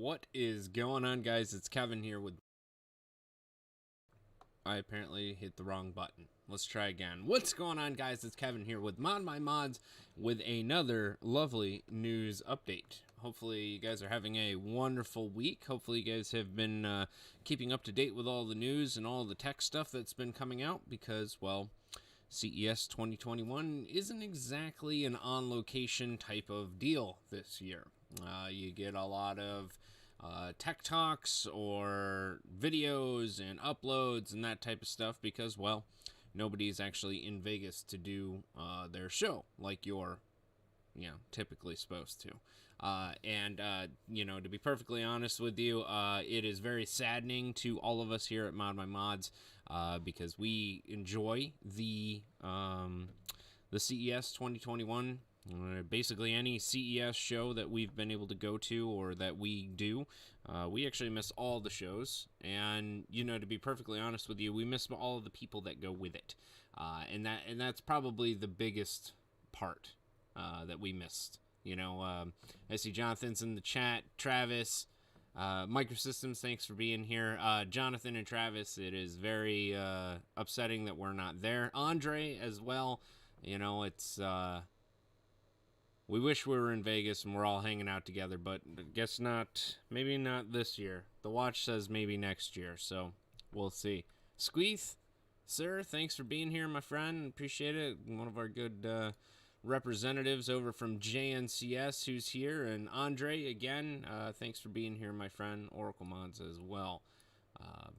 What is going on, guys? It's Kevin here with... I apparently hit the wrong button. Let's try again. What's going on, guys? It's Kevin here with ModMyMods with another lovely news update. Hopefully you guys are having a wonderful week. Hopefully you guys have been keeping up to date with all the news and all the tech stuff that's been coming out because, well, CES 2021 isn't exactly an on-location type of deal this year. You get a lot of tech talks or videos and uploads and that type of stuff because, well, nobody's actually in Vegas to do their show like you're, typically supposed to. To be perfectly honest with you, it is very saddening to all of us here at ModMyMods because we enjoy the CES 2021. Basically any CES show that we've been able to go to or that we do, we actually miss all the shows. And, to be perfectly honest with you, we miss all of the people that go with it. And that's probably the biggest part that we missed. I see Jonathan's in the chat. Travis, Microsystems, thanks for being here. Jonathan and Travis, it is very upsetting that we're not there. Andre as well. It's... we wish we were in Vegas and we're all hanging out together, but I guess not. Maybe not this year. The watch says maybe next year, so we'll see. Squeeth, sir, thanks for being here, my friend. Appreciate it. One of our good representatives over from JNCS who's here. And Andre, again, thanks for being here, my friend. Oracle Mods as well.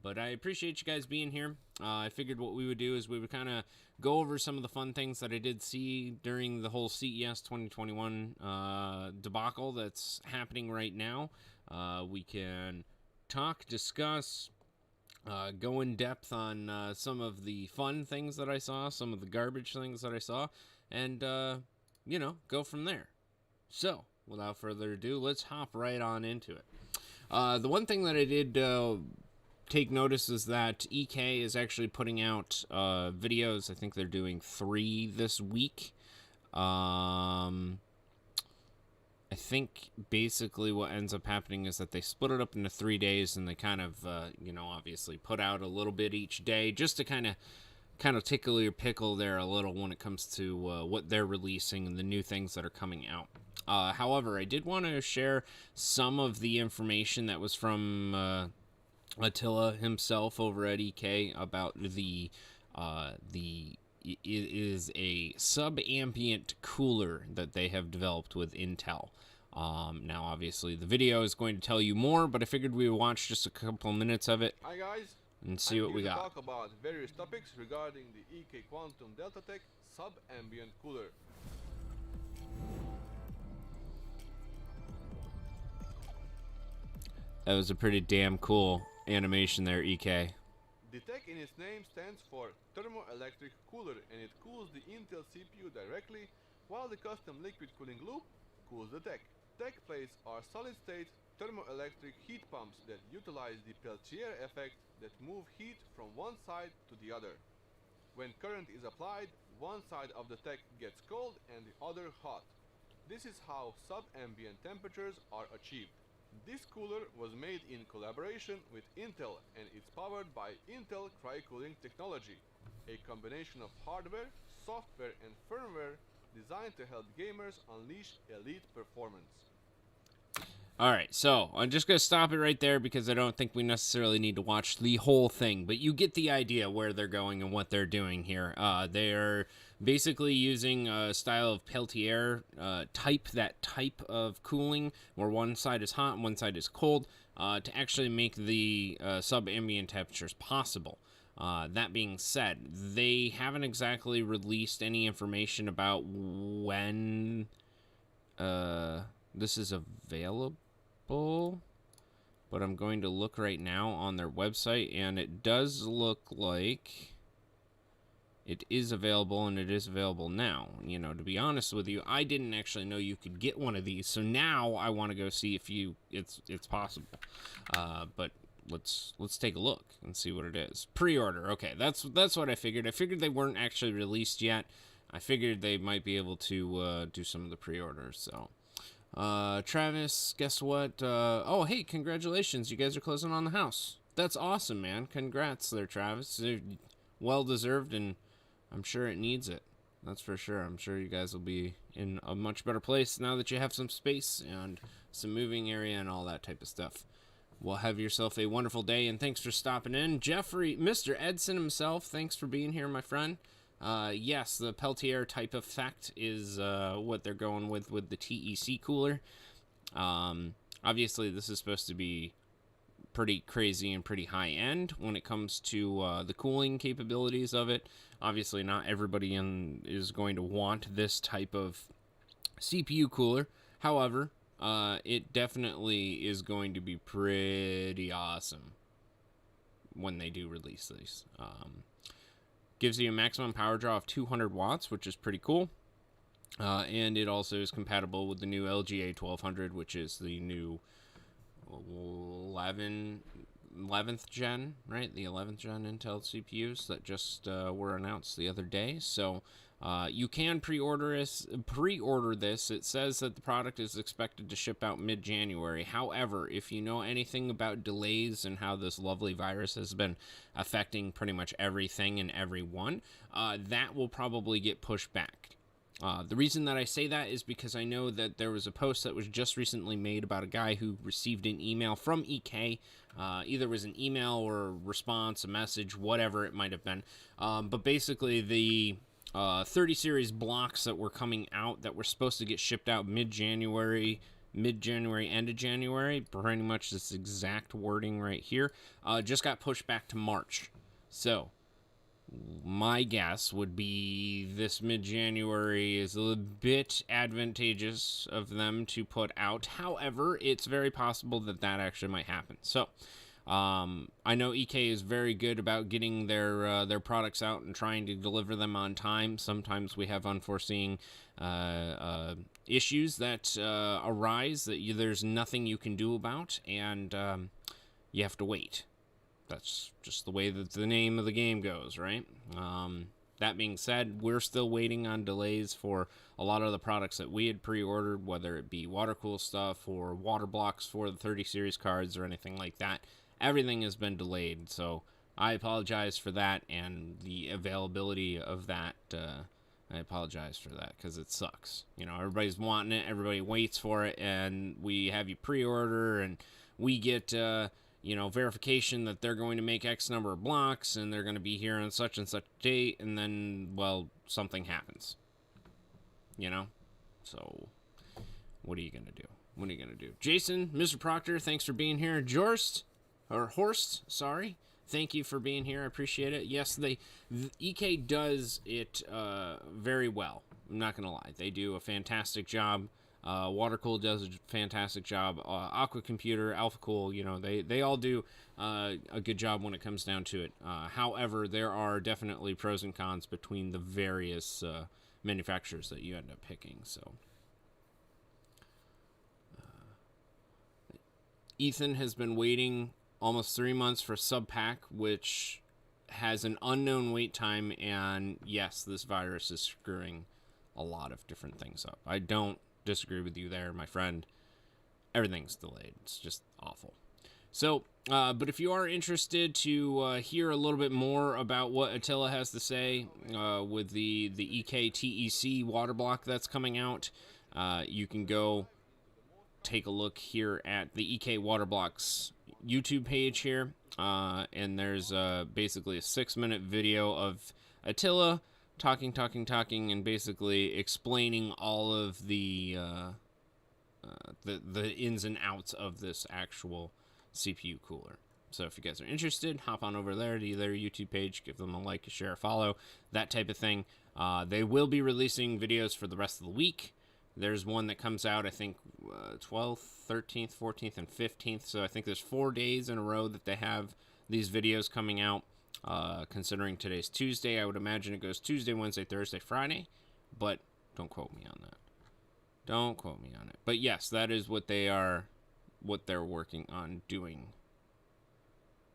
But I appreciate you guys being here. I figured what we would do is we would kind of go over some of the fun things that I did see during the whole CES 2021 debacle that's happening right now. We can talk, discuss, go in depth on some of the fun things that I saw, some of the garbage things that I saw, and, go from there. So, without further ado, let's hop right on into it. The one thing that I did... take notice is that EK is actually putting out videos. I think they're doing 3 this week. I think basically what ends up happening is that they split it up into 3 days, and they kind of, obviously put out a little bit each day just to kind of tickle your pickle there a little when it comes to what they're releasing and the new things that are coming out. However, I did want to share some of the information that was from... Attila himself over at EK about it is a sub-ambient cooler that they have developed with Intel. Now, obviously, the video is going to tell you more, but I figured we would watch just a couple minutes of it. Hi guys, and see what we got. Talk about various topics regarding the EK Quantum Delta Tech sub-ambient cooler. That was a pretty damn cool animation there, EK. The tech in its name stands for thermoelectric cooler, and it cools the Intel CPU directly, while the custom liquid cooling loop cools the tech. Tech plates are solid-state thermoelectric heat pumps that utilize the Peltier effect that move heat from one side to the other. When current is applied, one side of the tech gets cold and the other hot. This is how sub-ambient temperatures are achieved. This cooler was made in collaboration with Intel, and it's powered by Intel Crycooling technology, a combination of hardware, software and firmware designed to help gamers unleash elite performance. Alright, so I'm just going to stop it right there because I don't think we necessarily need to watch the whole thing, but you get the idea where they're going and what they're doing here. They're basically using a style of Peltier type of cooling where one side is hot and one side is cold to actually make the sub-ambient temperatures possible. That being said, they haven't exactly released any information about when this is available. But I'm going to look right now on their website, and it does look like it is available, and it is available now. To be honest with you, I didn't actually know you could get one of these, so now I want to go see if it's possible. But let's take a look and see what it is. Pre-order. Okay, that's what I figured. I figured they weren't actually released yet. I figured they might be able to do some of the pre-orders. So Travis, guess what? Oh, hey, congratulations. You guys are closing on the house. That's awesome, man. Congrats there, Travis. Well deserved, and I'm sure it needs it. That's for sure. I'm sure you guys will be in a much better place now that you have some space and some moving area and all that type of stuff. Well, have yourself a wonderful day, and thanks for stopping in. Jeffrey, Mr. Edson himself, thanks for being here, my friend. Yes, the Peltier type effect is what they're going with the TEC cooler. Obviously, this is supposed to be pretty crazy and pretty high end when it comes to the cooling capabilities of it. Obviously, not everybody is going to want this type of CPU cooler. However, it definitely is going to be pretty awesome when they do release these. Gives you a maximum power draw of 200 watts, which is pretty cool. And it also is compatible with the new LGA 1200, which is the new 11th gen, right? The 11th gen Intel CPUs that just were announced the other day. So you can pre-order this. It says that the product is expected to ship out mid-January. However, if you know anything about delays and how this lovely virus has been affecting pretty much everything and everyone, that will probably get pushed back. The reason that I say that is because I know that there was a post that was just recently made about a guy who received an email from EK. Either it was an email or a response, a message, whatever it might have been. But basically the 30 series blocks that were coming out that were supposed to get shipped out mid-January, end of January, pretty much this exact wording right here, just got pushed back to March. So my guess would be this mid-January is a little bit advantageous of them to put out. However, it's very possible that actually might happen. So I know EK is very good about getting their products out and trying to deliver them on time. Sometimes we have unforeseen issues that arise that there's nothing you can do about, and you have to wait. That's just the way that the name of the game goes, right? That being said, we're still waiting on delays for a lot of the products that we had pre-ordered, whether it be water-cooled stuff or water blocks for the 30 series cards or anything like that. Everything has been delayed, so I apologize for that, and the availability of that, I apologize for that, because it sucks. You know, everybody's wanting it, everybody waits for it, and we have you pre-order, and we get verification that they're going to make X number of blocks and they're going to be here on such and such date, and then, well, something happens. So what are you going to do? Jason, Mr. Proctor, thanks for being here. Horst, sorry. Thank you for being here. I appreciate it. Yes, the EK does it very well. I'm not going to lie. They do a fantastic job. Watercool does a fantastic job. Aqua Computer, AlphaCool, they all do a good job when it comes down to it. However, there are definitely pros and cons between the various manufacturers that you end up picking. So, Ethan has been waiting almost 3 months for Subpack, which has an unknown wait time, and yes, this virus is screwing a lot of different things up. I don't disagree with you there, my friend. Everything's delayed. It's just awful. So, but if you are interested to hear a little bit more about what Attila has to say with the EK TEC water block that's coming out, you can go take a look here at the EK water blocks YouTube page here, and there's basically a 6-minute video of Attila talking, and basically explaining all of the ins and outs of this actual CPU cooler. So if you guys are interested, hop on over there to their YouTube page, give them a like, a share, a follow, that type of thing. They will be releasing videos for the rest of the week. There's one that comes out, I think, 12th, 13th, 14th, and 15th. So I think there's 4 days in a row that they have these videos coming out. Considering today's Tuesday, I would imagine it goes Tuesday, Wednesday, Thursday, Friday. But don't quote me on that. But yes, that is what they're working on doing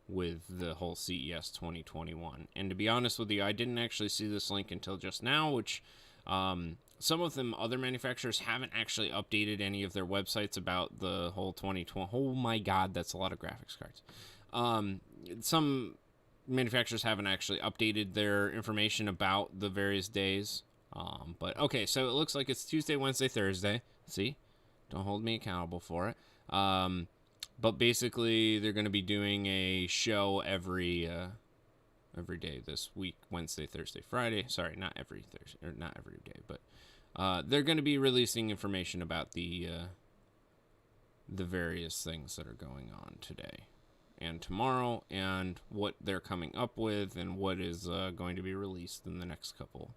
with the whole CES 2021. And to be honest with you, I didn't actually see this link until just now, which Some of them other manufacturers haven't actually updated any of their websites about the whole 2020. Oh my god, that's a lot of graphics cards. Some manufacturers haven't actually updated their information about the various days. But okay, so it looks like it's Tuesday, Wednesday, Thursday. See? Don't hold me accountable for it. But basically, they're going to be doing a show every day this week: Wednesday, Thursday, Friday. Sorry, not every Thursday, or not every day, but they're going to be releasing information about the various things that are going on today and tomorrow, and what they're coming up with, and what is going to be released in the next couple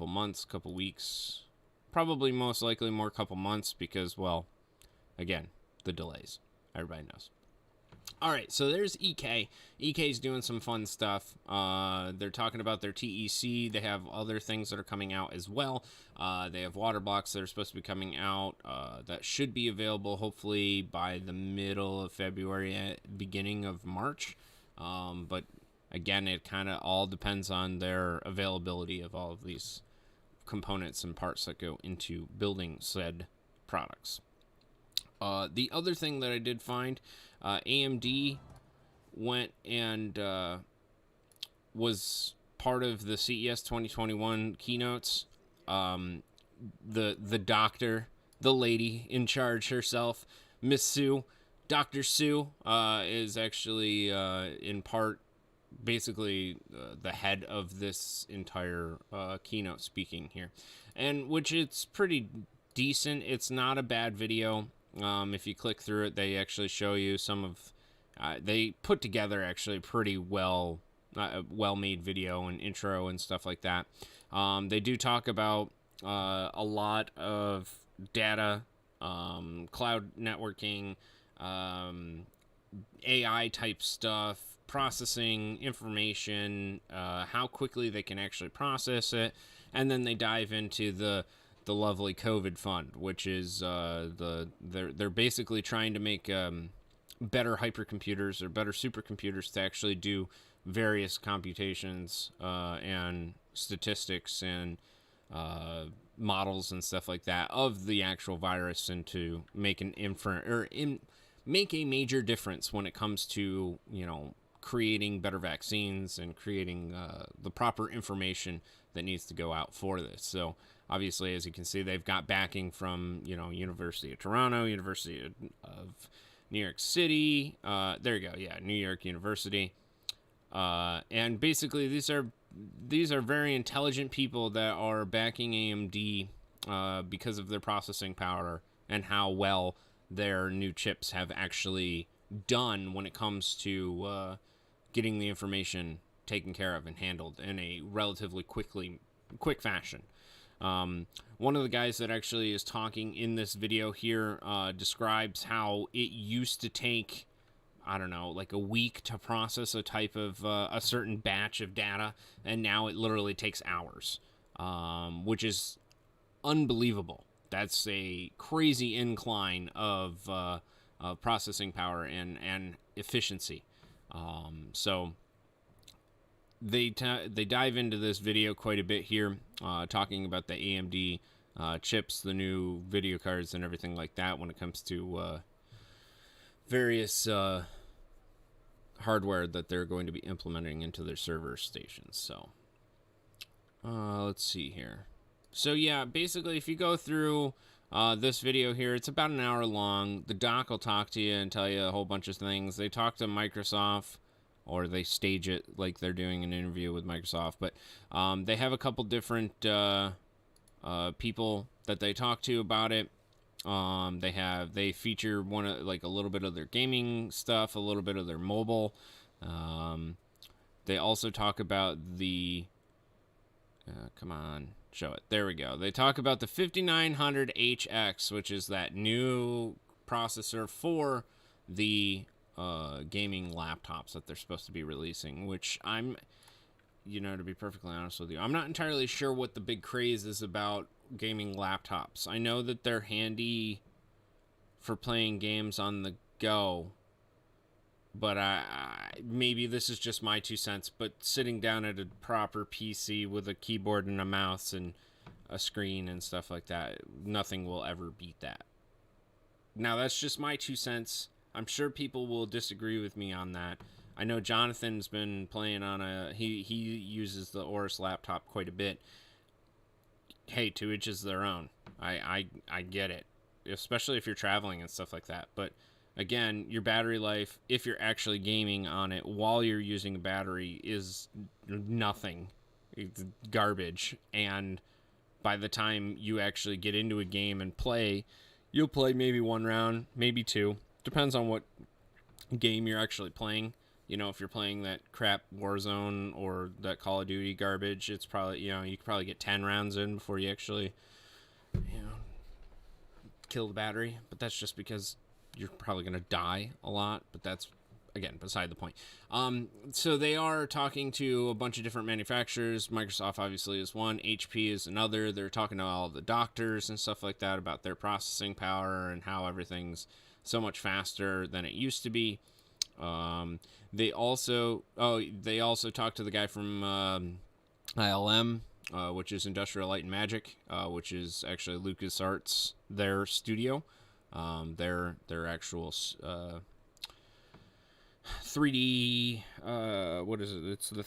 months, couple weeks. Probably most likely more couple months because, well, again, the delays. Everybody knows. All right, so there's EK. EK's doing some fun stuff. They're talking about their TEC. They have other things that are coming out as well. They have water blocks that are supposed to be coming out that should be available hopefully by the middle of February, beginning of March. But again, it kind of all depends on their availability of all of these components and parts that go into building said products. The other thing that I did find, AMD went and was part of the CES 2021 keynotes. The doctor, the lady in charge herself, Miss Sue, Dr. Sue, is actually in part basically the head of this entire keynote speaking here, and which it's pretty decent. It's not a bad video. If you click through it, they actually show you some of they put together actually pretty well made video and intro and stuff like that. They do talk about a lot of data, cloud networking, AI type stuff, processing information, how quickly they can actually process it, and then they dive into the lovely COVID fund, which is they're basically trying to make better hypercomputers or better supercomputers to actually do various computations and statistics and models and stuff like that of the actual virus, and to make make a major difference when it comes to, you know, creating better vaccines and creating the proper information that needs to go out for this. So obviously, as you can see, they've got backing from, you know, University of Toronto, University of New York City. There you go. Yeah, New York University. And basically, these are very intelligent people that are backing AMD because of their processing power and how well their new chips have actually done when it comes to getting the information taken care of and handled in a relatively quick fashion. One of the guys that actually is talking in this video here describes how it used to take, I don't know, like a week to process a type of a certain batch of data, and now it literally takes hours, which is unbelievable. That's a crazy incline of processing power and efficiency. So they dive into this video quite a bit here, talking about the AMD chips, the new video cards, and everything like that when it comes to various hardware that they're going to be implementing into their server stations. So let's see here. So yeah, basically, if you go through this video here, it's about an hour long. The doc will talk to you and tell you a whole bunch of things. They talk to Microsoft, or they stage it like they're doing an interview with Microsoft. But they have a couple different people that they talk to about it. They feature a little bit of their gaming stuff, a little bit of their mobile. They also talk about the come on, show it. There we go. They talk about the 5900HX, which is that new processor for the gaming laptops that they're supposed to be releasing, which I'm, to be perfectly honest with you, I'm not entirely sure what the big craze is about gaming laptops. I know that they're handy for playing games on the go, but maybe this is just my 2 cents, but sitting down at a proper PC with a keyboard and a mouse and a screen and stuff like that. Nothing will ever beat that. Now, that's just my 2 cents. I'm sure people will disagree with me on that. I know Jonathan's been playing on he uses the Aorus laptop quite a bit. Hey, to each is their own. I get it, especially if you're traveling and stuff like that. But again, your battery life, if you're actually gaming on it while you're using a battery, is nothing. It's garbage. And by the time you actually get into a game and play, you'll play maybe 1 round, maybe 2. Depends on what game you're actually playing. You know, if you're playing that crap Warzone or that Call of Duty garbage, it's probably, you could probably get 10 rounds in before you actually, kill the battery. But that's just because you're probably going to die a lot. But that's, again, beside the point. So they are talking to a bunch of different manufacturers. Microsoft obviously is one. HP is another. They're talking to all the doctors and stuff like that about their processing power and how everything's so much faster than it used to be. They also talked to the guy from ILM, which is Industrial Light and Magic, which is actually LucasArts, their studio, their actual 3D, what is it? It's the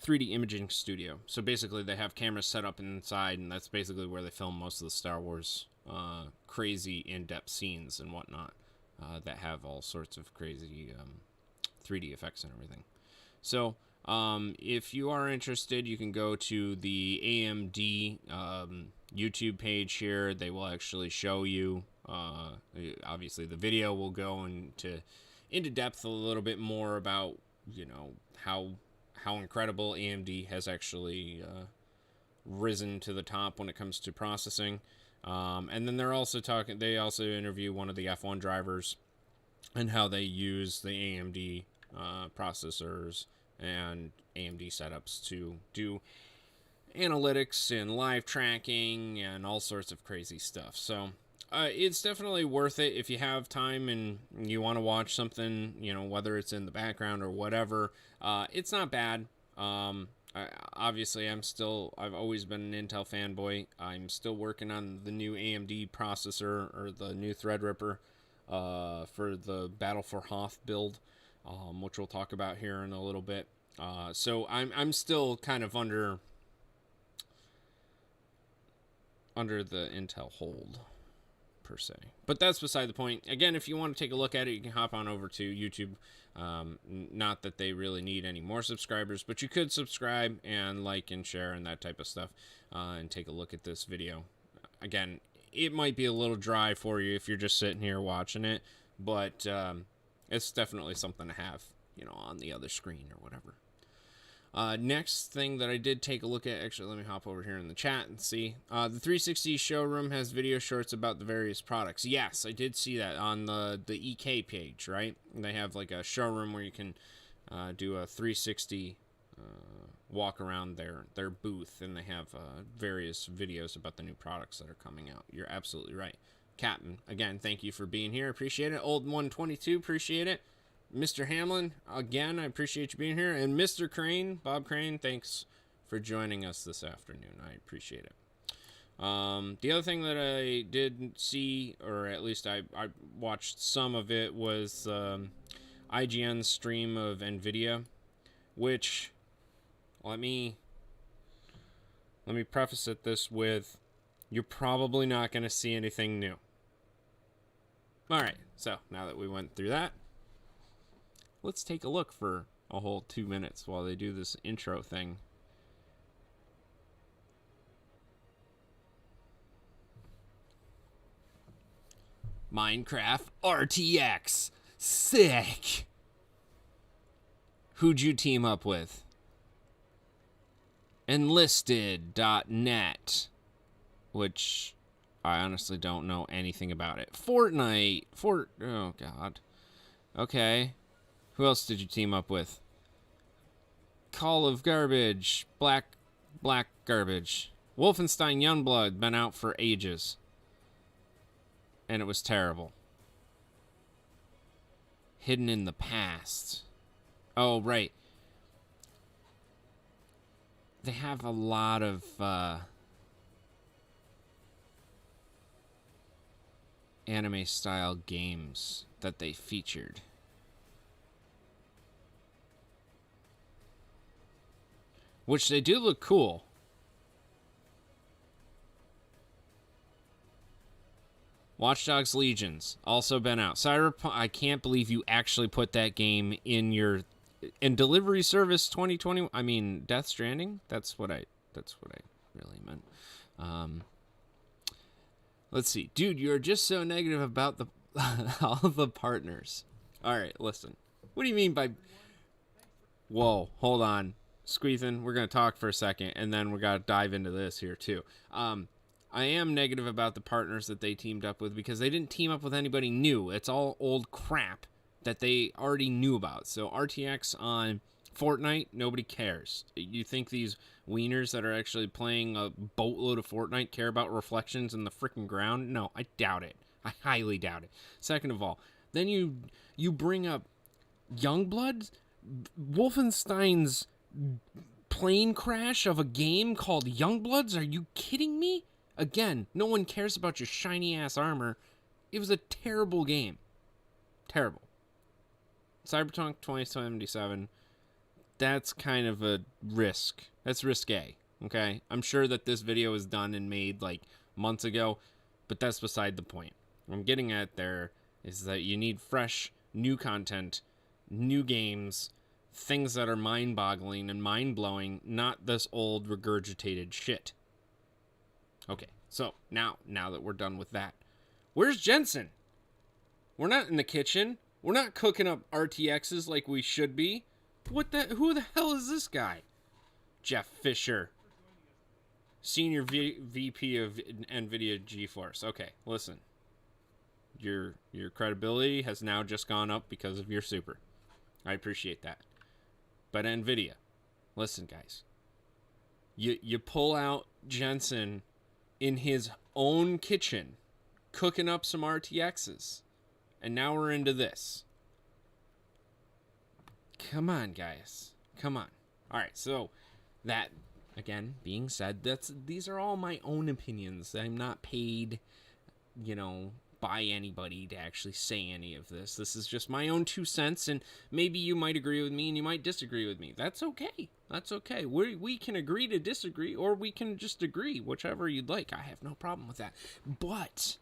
3D imaging studio. So basically they have cameras set up inside, and that's basically where they film most of the Star Wars crazy in-depth scenes and whatnot that have all sorts of crazy 3D effects and everything. So if you are interested, you can go to the AMD YouTube page here. They will actually show you, obviously the video will go into depth a little bit more about, how incredible AMD has actually risen to the top when it comes to processing. And then they also interview one of the F1 drivers and how they use the AMD processors and AMD setups to do analytics and live tracking and all sorts of crazy stuff. So it's definitely worth it if you have time and you want to watch something, whether it's in the background or whatever. It's not bad. Obviously, I've always been an Intel fanboy. I'm still working on the new AMD processor, or the new Threadripper, for the Battle for Hoth build, which we'll talk about here in a little bit. So I'm still kind of under the Intel hold, per se. But that's beside the point. Again, if you want to take a look at it, you can hop on over to YouTube. Not that they really need any more subscribers, but you could subscribe and like and share and that type of stuff, and take a look at this video. Again, it might be a little dry for you if you're just sitting here watching it, but it's definitely something to have, on the other screen or whatever. Next thing that I did take a look at, actually, let me hop over here in the chat and see. The 360 showroom has video shorts about the various products. Yes, I did see that on the EK page, right? And they have like a showroom where you can do a 360 walk around their booth, and they have various videos about the new products that are coming out. You're absolutely right. Captain, again, thank you for being here. Appreciate it. Old 122, appreciate it. Mr. Hamlin, again, I appreciate you being here. And Mr. Crane, Bob Crane, thanks for joining us this afternoon. I appreciate it. The other thing that I did see, or at least I watched some of it, was IGN's stream of NVIDIA, which, let me preface this with, you're probably not going to see anything new. All right, so now that we went through that, let's take a look for a whole 2 minutes while they do this intro thing. Minecraft RTX. Sick. Who'd you team up with? Enlisted.net, which I honestly don't know anything about it. Fortnite. Oh, God. Okay. Who else did you team up with? Call of Garbage. Black Garbage. Wolfenstein Youngblood. Been out for ages. And it was terrible. Hidden in the Past. Oh, right. They have a lot of anime style games that they featured. Which they do look cool. Watch Dogs Legions also been out. Cyberpunk, I can't believe you actually put that game in your delivery service 2020. I mean, Death Stranding. That's what I really meant. Let's see, dude. You're just so negative about the all the partners. All right, listen. What do you mean by? Whoa, hold on. Squeezin', we're going to talk for a second, and then we got to dive into this here, too. I am negative about the partners that they teamed up with because they didn't team up with anybody new. It's all old crap that they already knew about. So RTX on Fortnite, nobody cares. You think these wieners that are actually playing a boatload of Fortnite care about reflections in the freaking ground? No, I doubt it. I highly doubt it. Second of all, then you bring up Youngblood, Wolfenstein's plane crash of a game called Youngbloods? Are you kidding me? Again, no one cares about your shiny ass armor. It was a terrible game. Terrible. Cyberpunk 2077, that's kind of a risk. That's risque, okay? I'm sure that this video was done and made like months ago, but that's beside the point. What I'm getting at there is that you need fresh, new content, new games, things that are mind-boggling and mind-blowing, not this old regurgitated shit. Okay, so now that we're done with that, where's Jensen? We're not in the kitchen. We're not cooking up RTXs like we should be. Who the hell is this guy? Jeff Fisher, Senior VP of NVIDIA GeForce. Okay, listen. Your credibility has now just gone up because of your super. I appreciate that. But NVIDIA, listen, guys. You pull out Jensen in his own kitchen, cooking up some RTXs, and now we're into this. Come on, guys. Come on. All right, so that, again, being said, these are all my own opinions. I'm not paid, by anybody to actually say any of this. This is just my own 2 cents, and maybe you might agree with me and you might disagree with me. That's okay. That's okay. We can agree to disagree, or we can just agree, whichever you'd like. I have no problem with that. But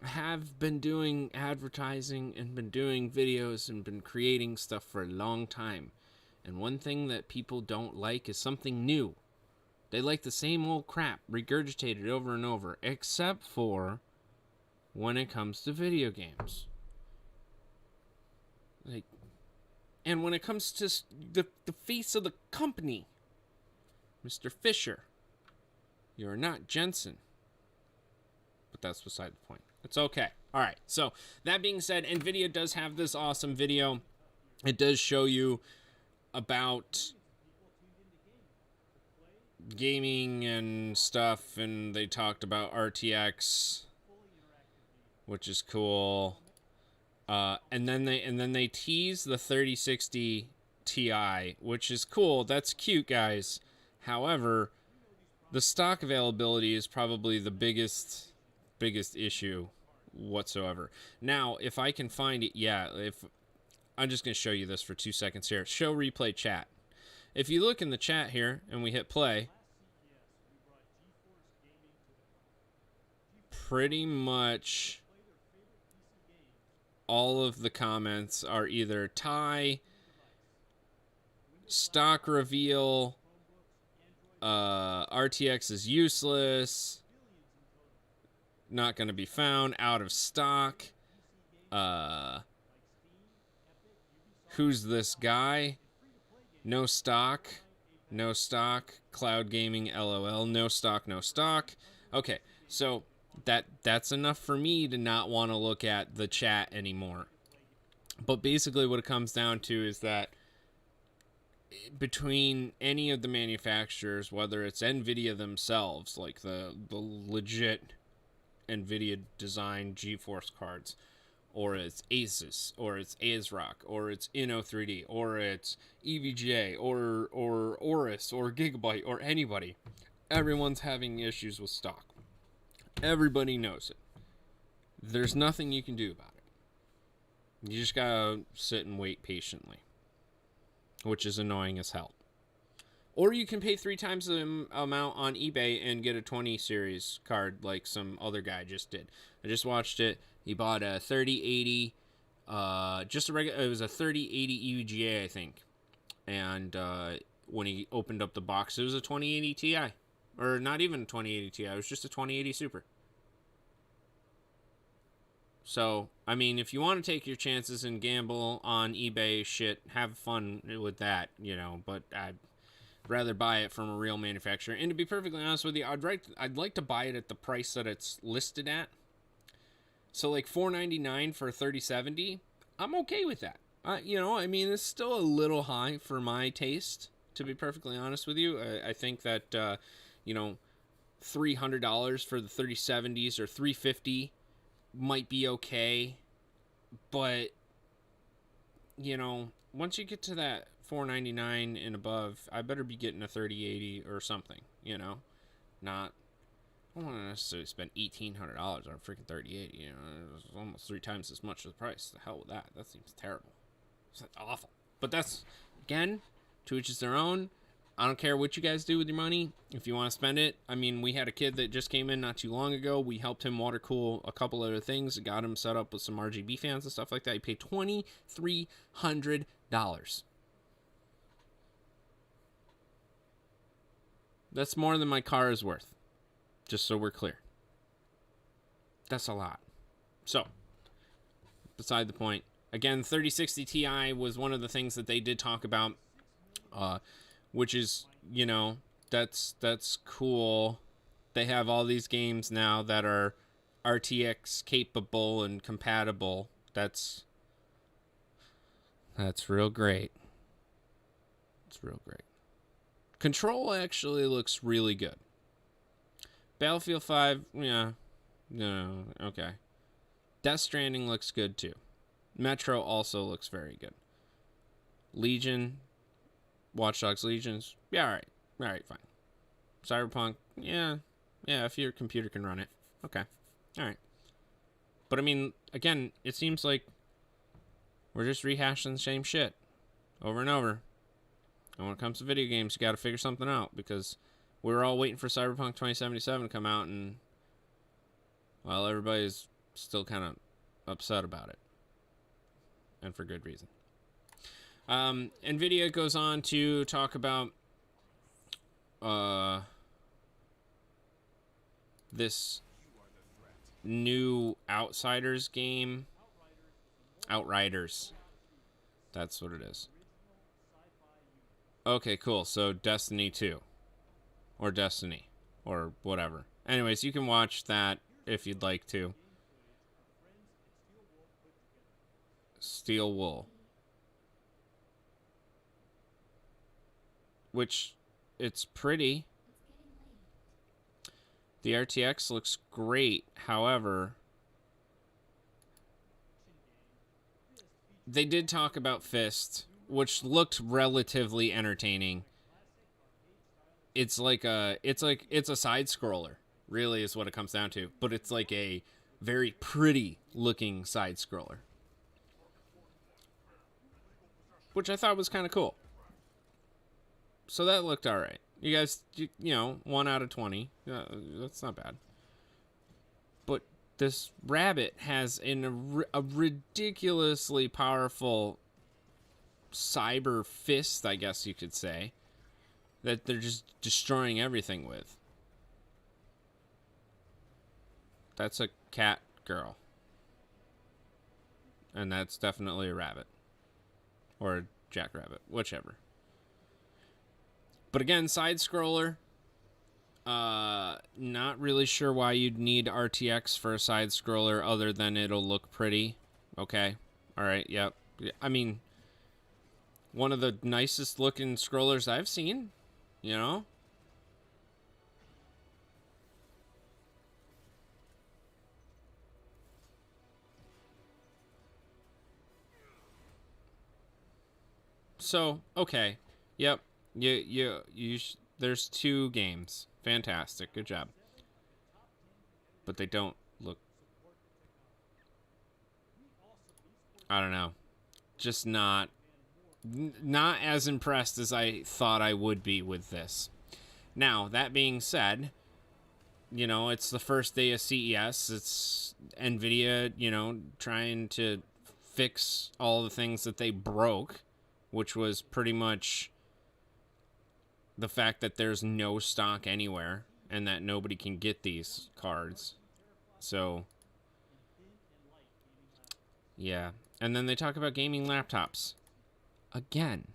I have been doing advertising and been doing videos and been creating stuff for a long time. And one thing that people don't like is something new. They like the same old crap regurgitated over and over, except for when it comes to video games. And when it comes to the face of the company, Mr. Fisher, you're not Jensen. But that's beside the point. It's okay. All right. So that being said, NVIDIA does have this awesome video. It does show you about gaming and stuff, and they talked about RTX, which is cool. And then they tease the 3060 Ti, which is cool. That's cute, guys. However, the stock availability is probably the biggest issue whatsoever. Now, if I can find it, I'm just going to show you this for 2 seconds here. Show replay chat. If you look in the chat here and we hit play, pretty much all of the comments are either tie, stock reveal, RTX is useless, not going to be found, out of stock, who's this guy, no stock, cloud gaming, LOL, no stock. Okay, so that's enough for me to not want to look at the chat anymore. But basically what it comes down to is that between any of the manufacturers, whether it's NVIDIA themselves, like the legit NVIDIA designed GeForce cards, or it's Asus, or it's ASRock, or it's Inno3D, or it's EVGA, or Aorus, or Gigabyte, or anybody, everyone's having issues with stock. Everybody knows it. there's nothing you can do about it. You just gotta sit and wait patiently, which is annoying as hell. Or you can pay 3 times the amount on eBay and get a 20 series card like some other guy just did. I just watched it. He bought a 3080, just a regular. It was a 3080 EVGA, I think. And when he opened up the box, it was a 2080 Ti, or not even a 2080 Ti. It was just a 2080 Super. So, I mean, if you want to take your chances and gamble on eBay shit, have fun with that, you know. But I'd rather buy it from a real manufacturer. And to be perfectly honest with you, I'd like to buy it at the price that it's listed at. So like $499 for a 3070, I'm okay with that. You know, I mean, it's still a little high for my taste, to be perfectly honest with you. I think that, you know, $300 for the 3070s or $350 might be okay. But, you know, once you get to that $499 and above, I better be getting a 3080 or something, you know? Not, I don't want to necessarily spend $1,800 on a freaking 3080, you know? It's almost 3 times as much as the price. The hell with that. That seems terrible. It's awful. But that's, again, to each is their own. I don't care what you guys do with your money. If you want to spend it, I mean, we had a kid that just came in not too long ago. We helped him water cool a couple other things, got him set up with some RGB fans and stuff like that. He paid $2,300. That's more than my car is worth, just so we're clear. That's a lot. So, beside the point. Again, 3060 Ti was one of the things that they did talk about, which is, you know, that's cool. They have all these games now that are RTX capable and compatible. That's real great. It's real great. Control actually looks really good. Battlefield 5, yeah, no, okay. Death Stranding looks good too. Metro also looks very good. Legion, Watch Dogs Legions, yeah, alright, fine. Cyberpunk, yeah, if your computer can run it, okay, alright. But I mean, again, it seems like we're just rehashing the same shit over and over. And when it comes to video games, you gotta figure something out, because we were all waiting for Cyberpunk 2077 to come out, and, well, everybody's still kind of upset about it. And for good reason. NVIDIA goes on to talk about this new Outsiders game. Outriders. That's what it is. Okay, cool. So Destiny 2. Or Destiny. Or whatever. Anyways, you can watch that if you'd like to. Steel Wool. Which, it's pretty. The RTX looks great. However, they did talk about Fist, which looked relatively entertaining. It's like it's a side scroller, really, is what it comes down to. But it's like a very pretty looking side scroller, which I thought was kind of cool. So that looked all right. You guys, you know, 1 out of 20. That's not bad. But this rabbit has a ridiculously powerful cyber fist, I guess you could say, that they're just destroying everything with. That's a cat girl. And that's definitely a rabbit. Or a jackrabbit, whichever. But again, side scroller. Not really sure why you'd need RTX for a side scroller other than it'll look pretty. Okay. Alright, yep. I mean, one of the nicest looking scrollers I've seen, you know? So, okay. Yep. There's 2 games. Fantastic. Good job. But they don't look I don't know. Just not as impressed as I thought I would be with this. Now, that being said, you know, it's the first day of CES. It's NVIDIA, you know, trying to fix all the things that they broke, which was pretty much the fact that there's no stock anywhere and that nobody can get these cards. So, yeah. And then they talk about gaming laptops. Again.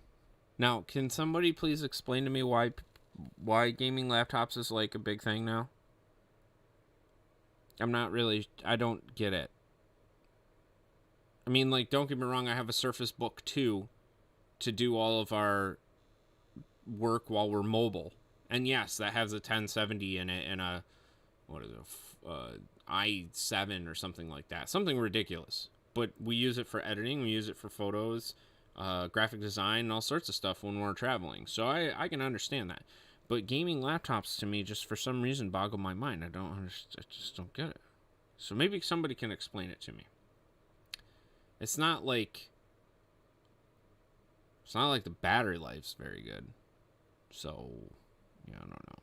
Now, can somebody please explain to me why gaming laptops is like a big thing now? I don't get it. I mean, like, don't get me wrong, I have a Surface Book 2 to do all of our work while we're mobile. And yes, that has a 1070 in it and a, what is it, i7 or something like that. Something ridiculous. But we use it for editing, we use it for photos, graphic design, and all sorts of stuff when we're traveling. So I can understand that. But gaming laptops to me just for some reason boggle my mind. I just don't get it. So maybe somebody can explain it to me. It's not like the battery life's very good. So, yeah, I don't know.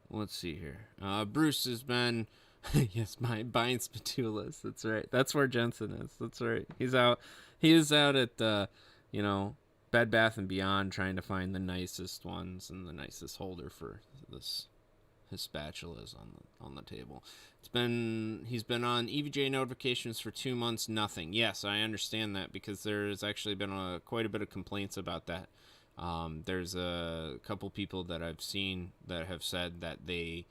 Let's see here. Bruce has been yes, buying spatulas. That's right. That's where Jensen is. That's right. He is out at you know, Bed Bath and Beyond trying to find the nicest ones and the nicest holder for his spatulas on the table. He's been on EVGA notifications for 2 months, nothing. Yes, I understand that because there's actually been quite a bit of complaints about that. There's a couple people that I've seen that have said that they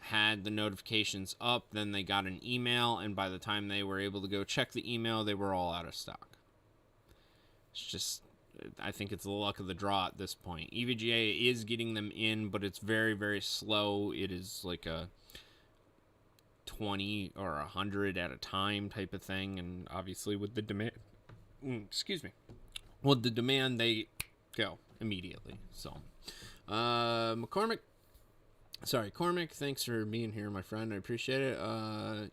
had the notifications up, then they got an email, and by the time they were able to go check the email, they were all out of stock. It's just, I think it's the luck of the draw at this point. EVGA is getting them in, but it's very, very slow. It is like a 20 or 100 at a time type of thing, and obviously with the demand, with the demand, they go immediately. So, Cormac, thanks for being here, my friend. I appreciate it.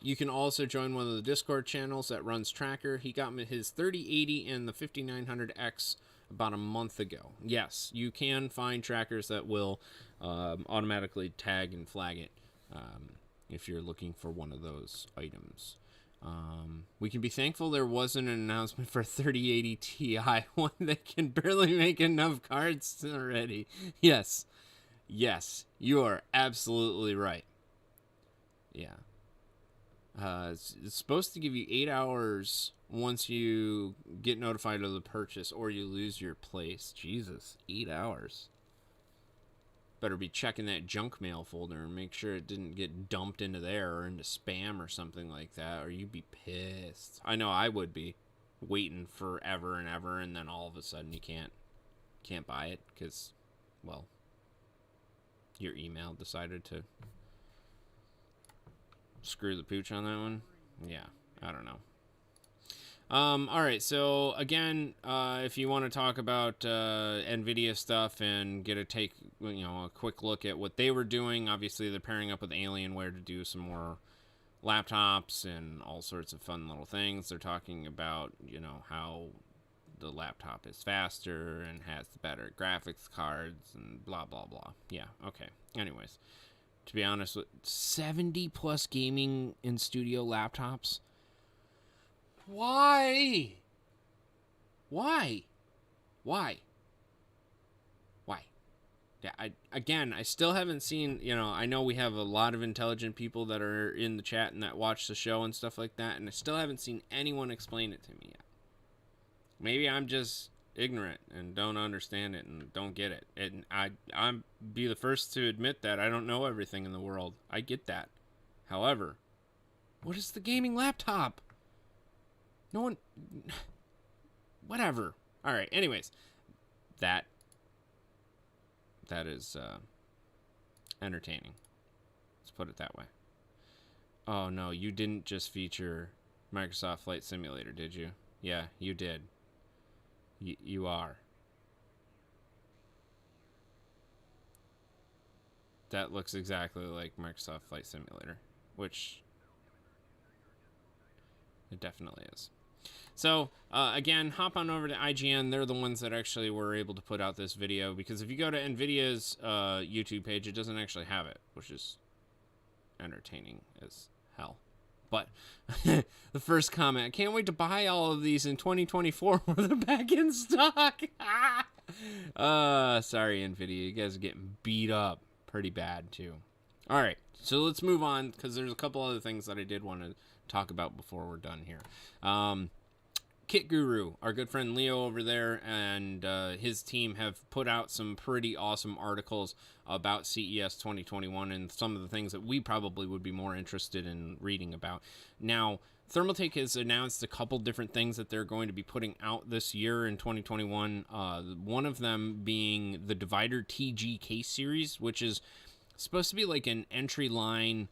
You can also join one of the Discord channels that runs Tracker. He got me his 3080 and the 5900X about a month ago. Yes, you can find trackers that will automatically tag and flag it if you're looking for one of those items. We can be thankful there wasn't an announcement for 3080 Ti, one that can barely make enough cards already. Yes, you are absolutely right. Yeah. It's supposed to give you 8 hours once you get notified of the purchase or you lose your place. Jesus, 8 hours. Better be checking that junk mail folder and make sure it didn't get dumped into there or into spam or something like that, or you'd be pissed. I know I would be, waiting forever and ever, and then all of a sudden you can't buy it because, well, your email decided to screw the pooch on that one. Yeah, I don't know. All right, so again, if you want to talk about NVIDIA stuff and get a quick look at what they were doing, obviously they're pairing up with Alienware to do some more laptops and all sorts of fun little things. They're talking about, how the laptop is faster and has the better graphics cards and blah, blah, blah. Yeah, okay. Anyways, to be honest, 70 plus gaming and studio laptops. Why? Yeah, I still haven't seen, I know we have a lot of intelligent people that are in the chat and that watch the show and stuff like that, and I still haven't seen anyone explain it to me yet. Maybe I'm just ignorant and don't understand it and don't get it. And I'm be the first to admit that I don't know everything in the world. I get that. However, what is the gaming laptop? No one... Whatever. Alright, anyways. That is entertaining. Let's put it that way. Oh no, you didn't just feature Microsoft Flight Simulator, did you? Yeah, you did. You are. That looks exactly like Microsoft Flight Simulator, which it definitely is. So, again, hop on over to IGN. They're the ones that actually were able to put out this video, because if you go to NVIDIA's YouTube page, it doesn't actually have it, which is entertaining as hell. But the first comment, I can't wait to buy all of these in 2024 when they're back in stock. Sorry, NVIDIA. You guys are getting beat up pretty bad, too. All right, so let's move on, because there's a couple other things that I did want to talk about before we're done here. Kit Guru, our good friend Leo over there, and his team have put out some pretty awesome articles about CES 2021 and some of the things that we probably would be more interested in reading about. Now, Thermaltake has announced a couple different things that they're going to be putting out this year in 2021. One of them being the Divider TG case series, which is supposed to be like an entry line,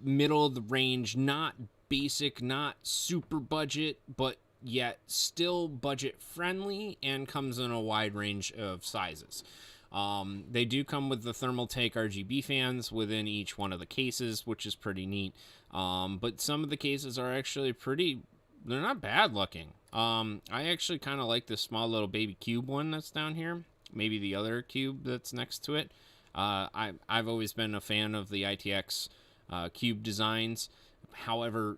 middle of the range, not basic, not super budget, but yet still budget friendly, and comes in a wide range of sizes. They do come with the Thermaltake RGB fans within each one of the cases, which is pretty neat. But some of the cases are actually they're not bad looking. I actually kind of like this small little baby cube one that's down here. Maybe the other cube that's next to it. I've always been a fan of the ITX cube designs. However,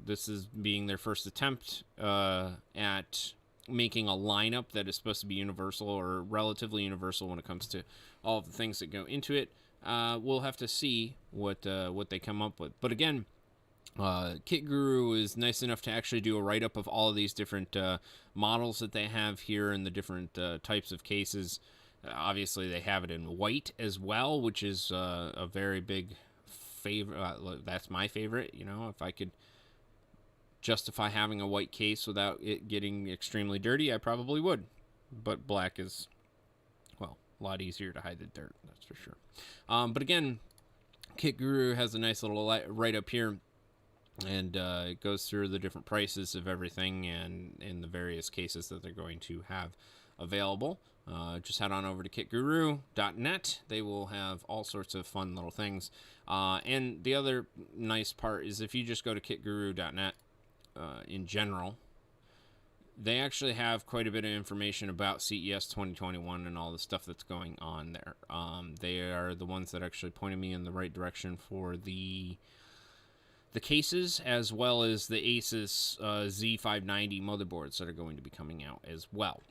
this is being their first attempt at making a lineup that is supposed to be universal, or relatively universal when it comes to all of the things that go into it. We'll have to see what they come up with. But again, Kit Guru is nice enough to actually do a write-up of all of these different models that they have here and the different types of cases. Obviously, they have it in white as well, which is a very big favorite. That's my favorite. If I could justify having a white case without it getting extremely dirty, I probably would. But black is, well, a lot easier to hide the dirt, that's for sure. But again, Kit Guru has a nice little write-up here, and it goes through the different prices of everything and in the various cases that they're going to have available. Just head on over to kitguru.net. They will have all sorts of fun little things. And the other nice part is if you just go to kitguru.net in general, they actually have quite a bit of information about CES 2021 and all the stuff that's going on there. They are the ones that actually pointed me in the right direction for the cases, as well as the Asus Z590 motherboards that are going to be coming out as well.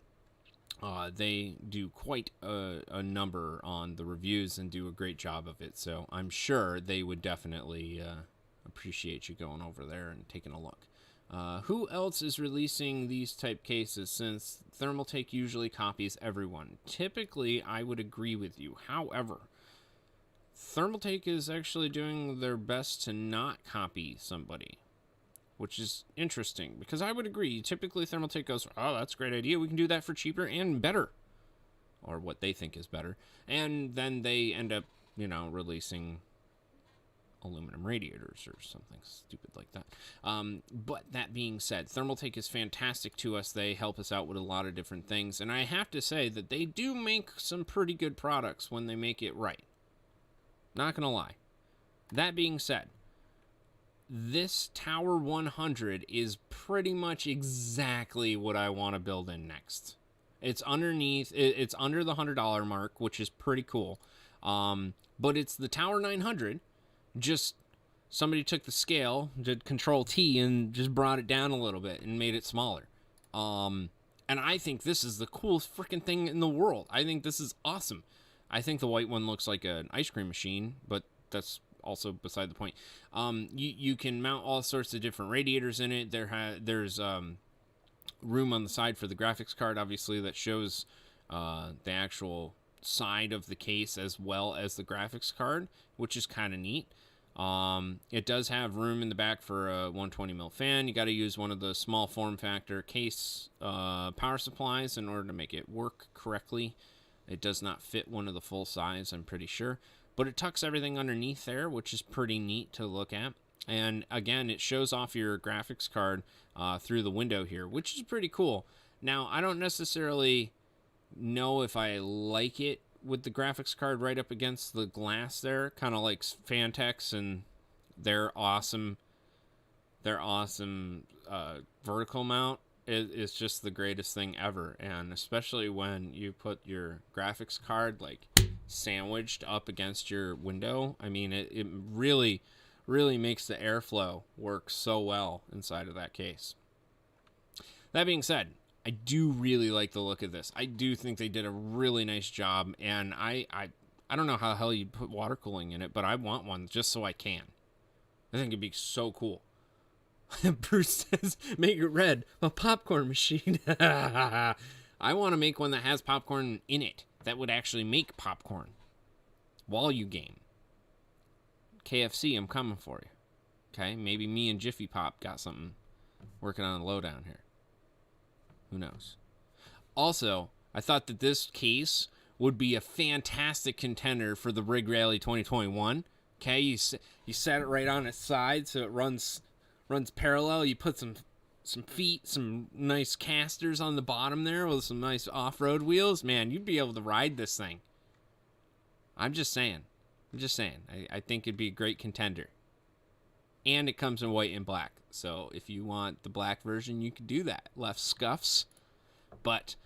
They do quite a number on the reviews and do a great job of it, so I'm sure they would definitely appreciate you going over there and taking a look. Who else is releasing these type cases, since Thermaltake usually copies everyone? Typically, I would agree with you. However, Thermaltake is actually doing their best to not copy somebody, which is interesting, because I would agree. Typically, Thermaltake goes, oh, that's a great idea. We can do that for cheaper and better, or what they think is better. And then they end up, releasing aluminum radiators or something stupid like that. But that being said, Thermaltake is fantastic to us. They help us out with a lot of different things. And I have to say that they do make some pretty good products when they make it right. Not going to lie. That being said, this Tower 100 is pretty much exactly what I want to build in next. It's underneath, it's under the $100 mark, which is pretty cool. But it's the Tower 900. Just somebody took the scale, did Control T, and just brought it down a little bit and made it smaller. And I think this is the coolest freaking thing in the world. I think this is awesome. I think the white one looks like an ice cream machine, but that's also beside the point. You can mount all sorts of different radiators in it. There's room on the side for the graphics card, obviously, that shows the actual side of the case as well as the graphics card, which is kind of neat. It does have room in the back for a 120mm fan. You got to use one of the small form factor case power supplies in order to make it work correctly. It does not fit one of the full size, I'm pretty sure. But it tucks everything underneath there, which is pretty neat to look at. And again, it shows off your graphics card through the window here, which is pretty cool. Now, I don't necessarily know if I like it with the graphics card right up against the glass there, kind of like Fantex and their awesome their awesome vertical mount is just the greatest thing ever. And especially when you put your graphics card like sandwiched up against your window, I mean, it really makes the airflow work so well inside of that case. That being said, I do really like the look of this. I do think they did a really nice job, and I don't know how the hell you put water cooling in it, but I want one just so I can. I think it'd be so cool. Bruce says, make it red, a popcorn machine. I want to make one that has popcorn in it that would actually make popcorn while you game. KFC, I'm coming for you. Okay, maybe me and Jiffy Pop got something working on the lowdown here. Who knows? Also, I thought that this case would be a fantastic contender for the Rig Rally 2021. Okay, you set it right on its side so it runs parallel. You put some feet, some nice casters on the bottom there with some nice off-road wheels. Man, you'd be able to ride this thing. I'm just saying. I think it'd be a great contender. And it comes in white and black. So if you want the black version, you could do that. Left scuffs. But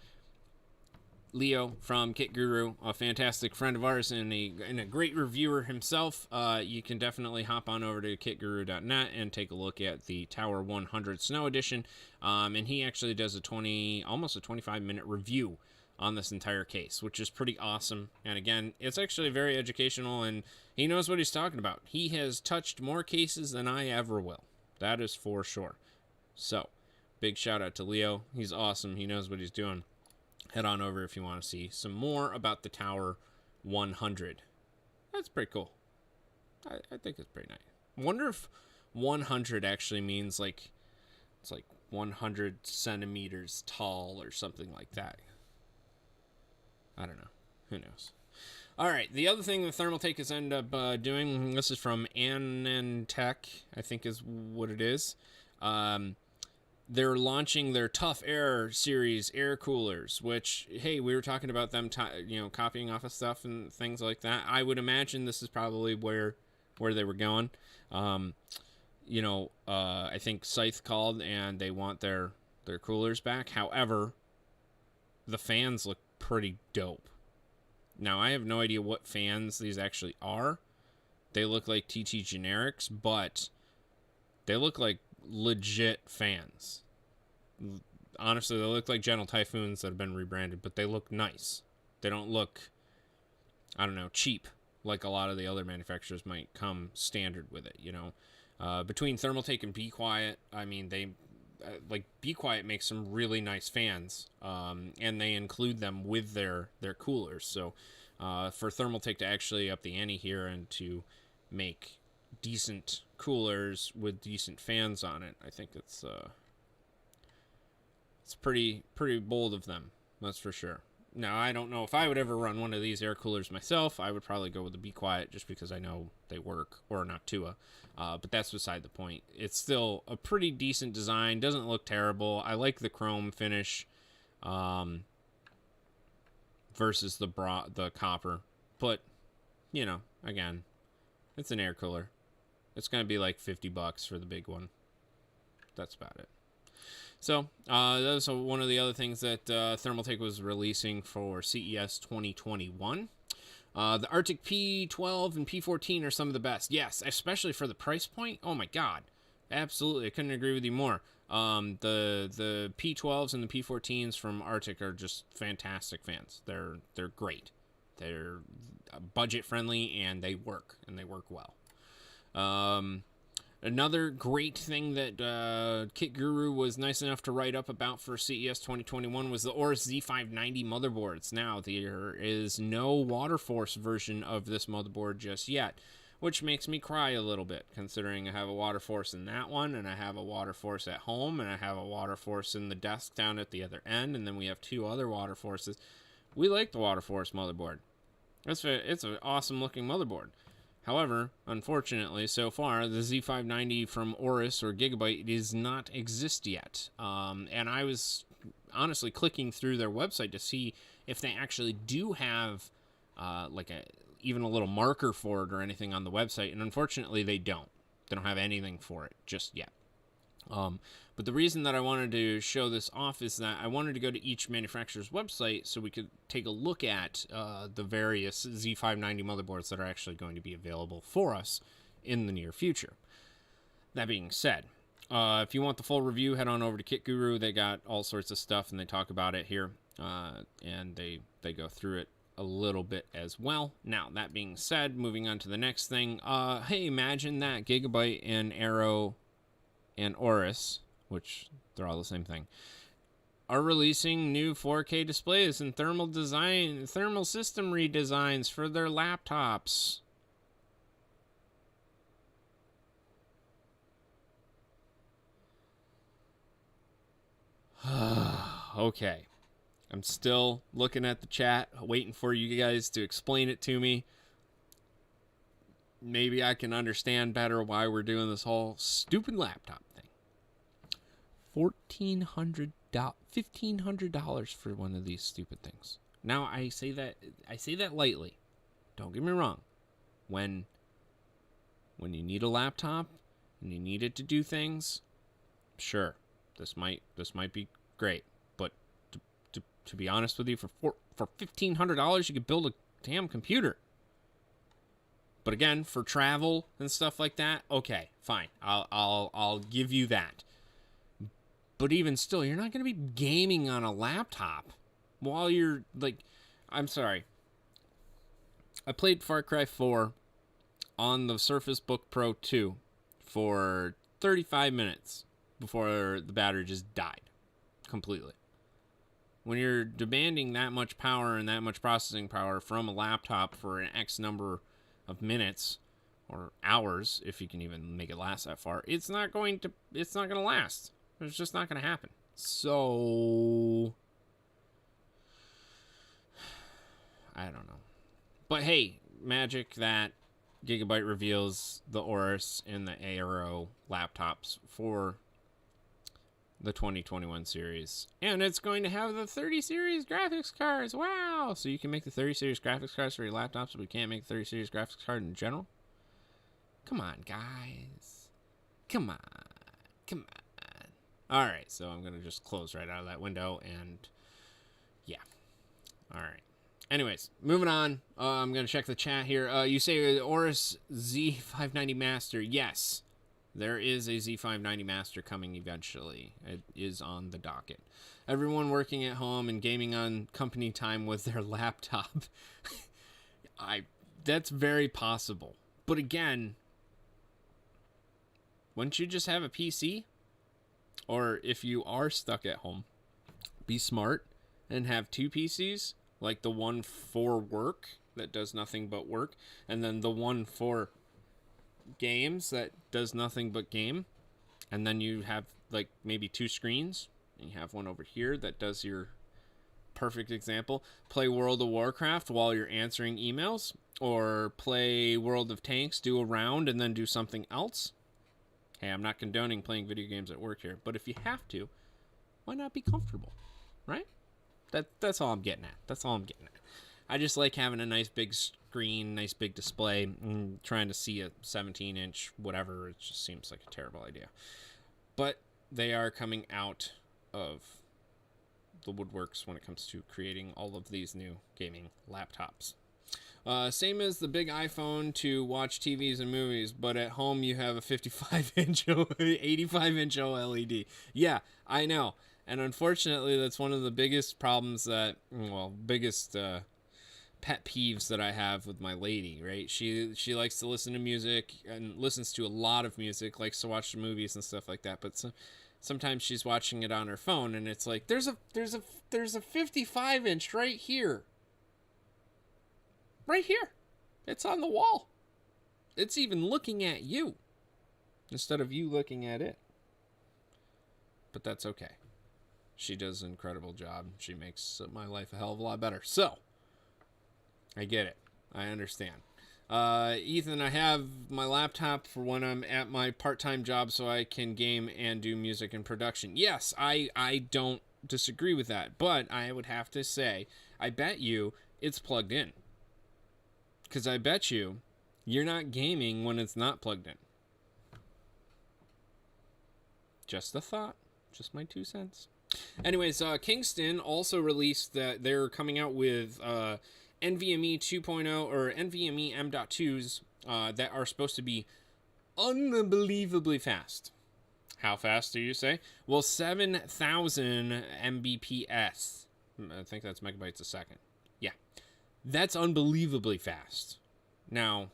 Leo from Kit Guru, a fantastic friend of ours and a great reviewer himself, you can definitely hop on over to kitguru.net and take a look at the Tower 100 Snow Edition. And he actually does almost a 25-minute review on this entire case, which is pretty awesome. And again, it's actually very educational, and he knows what he's talking about. He has touched more cases than I ever will. That is for sure. So, big shout out to Leo. He's awesome. He knows what he's doing. Head on over if you want to see some more about the Tower 100. That's pretty cool. I think it's pretty nice. Wonder if 100 actually means like it's like 100 centimeters tall or something like that. I don't know. Who knows? All right. The other thing the Thermaltake has ended up doing, this is from Anantech, I think is what it is. They're launching their Tough Air series air coolers, which, hey, we were talking about them, copying off of stuff and things like that. I would imagine this is probably where they were going. I think Scythe called and they want their coolers back. However, the fans look pretty dope. Now, I have no idea what fans these actually are. They look like TT generics, but they look like legit fans. Honestly, they look like Gentle Typhoons that have been rebranded, but they look nice. They don't look, cheap like a lot of the other manufacturers might come standard with it, Between Thermaltake and Be Quiet, I mean, Be Quiet makes some really nice fans, and they include them with their coolers. So for Thermaltake to actually up the ante here and to make decent coolers with decent fans on it, I think it's pretty bold of them, that's for sure. Now, I don't know if I would ever run one of these air coolers myself. I would probably go with the Be Quiet just because I know they work, or Noctua. But that's beside the point. It's still a pretty decent design. Doesn't look terrible. I like the chrome finish versus the copper. But, again, it's an air cooler. It's going to be like $50 for the big one. That's about it. So, that was one of the other things that Thermaltake was releasing for CES 2021. The Arctic P12 and P14 are some of the best. Yes, especially for the price point. Oh my god. Absolutely. I couldn't agree with you more. The P12s and the P14s from Arctic are just fantastic fans. They're great. They're budget friendly and they work well. Another great thing that Kit Guru was nice enough to write up about for CES 2021 was the Aorus Z590 motherboards. Now, there is no water force version of this motherboard just yet, which makes me cry a little bit, considering I have a water force in that one, and I have a water force at home, and I have a water force in the desk down at the other end, and then we have two other water forces. We like the water force motherboard. It's an awesome looking motherboard. However, unfortunately, so far, the Z590 from Aorus or Gigabyte does not exist yet. And I was honestly clicking through their website to see if they actually do have even a little marker for it or anything on the website. And unfortunately, they don't. They don't have anything for it just yet. But the reason that I wanted to show this off is that I wanted to go to each manufacturer's website so we could take a look at the various Z590 motherboards that are actually going to be available for us in the near future. That being said, if you want the full review, head on over to Kit Guru. They got all sorts of stuff, and they talk about it here, and they go through it a little bit as well. Now, that being said, moving on to the next thing. Hey, imagine that Gigabyte and Aero and Aorus, which they're all the same thing, are releasing new 4K displays and thermal system redesigns for their laptops. Okay. I'm still looking at the chat, waiting for you guys to explain it to me. Maybe I can understand better why we're doing this whole stupid laptop thing. $1,500 for one of these stupid things. Now I say that lightly. Don't get me wrong. When you need a laptop and you need it to do things, sure, this might be great. But to be honest with you, for $1,500 you could build a damn computer. But again, for travel and stuff like that, okay, fine. I'll give you that. But even still, you're not going to be gaming on a laptop while you're, like, I'm sorry. I played Far Cry 4 on the Surface Book Pro 2 for 35 minutes before the battery just died completely. When you're demanding that much power and that much processing power from a laptop for an X number of minutes or hours, if you can even make it last that far, it's not going to last. It's just not going to happen. So I don't know. But hey, magic that Gigabyte reveals the Aorus and the Aero laptops for the 2021 series. And it's going to have the 30 series graphics cards. Wow! So you can make the 30 series graphics cards for your laptops, but we can't make the 30 series graphics card in general? Come on, guys. Come on. Alright, so I'm going to just close right out of that window, and yeah. Alright. Anyways, moving on. I'm going to check the chat here. You say Aorus Z590 Master. Yes, there is a Z590 Master coming eventually. It is on the docket. Everyone working at home and gaming on company time with their laptop. That's very possible. But again, wouldn't you just have a PC? Or if you are stuck at home, be smart and have two PCs, like the one for work that does nothing but work, and then the one for games that does nothing but game. And then you have like maybe two screens. And you have one over here that does your perfect example. Play World of Warcraft while you're answering emails, or play World of Tanks, do a round, and then do something else. Hey, I'm not condoning playing video games at work here, but if you have to, why not be comfortable, right? That's all I'm getting at. I just like having a nice big screen, nice big display, and trying to see a 17-inch whatever. It just seems like a terrible idea. But they are coming out of the woodworks when it comes to creating all of these new gaming laptops. Same as the big iPhone to watch TVs and movies, but at home you have a 55-inch, 85-inch OLED. Yeah, I know. And unfortunately, that's one of the biggest problems biggest pet peeves that I have with my lady, right? She likes to listen to music and listens to a lot of music, likes to watch movies and stuff like that, but sometimes she's watching it on her phone, and it's like, there's a 55-inch right here. Right here. It's on the wall. It's even looking at you instead of you looking at it. But that's okay. She does an incredible job. She makes my life a hell of a lot better. So, I get it. I understand. Ethan, I have my laptop for when I'm at my part-time job so I can game and do music and production. Yes, I don't disagree with that. But I would have to say, I bet you it's plugged in. Because I bet you're not gaming when it's not plugged in. Just a thought. Just my 2 cents. Anyways, Kingston also released that they're coming out with NVMe 2.0 or NVMe M.2s that are supposed to be unbelievably fast. How fast do you say? Well, 7,000 Mbps. I think that's megabytes a second. Yeah. That's unbelievably fast. Now,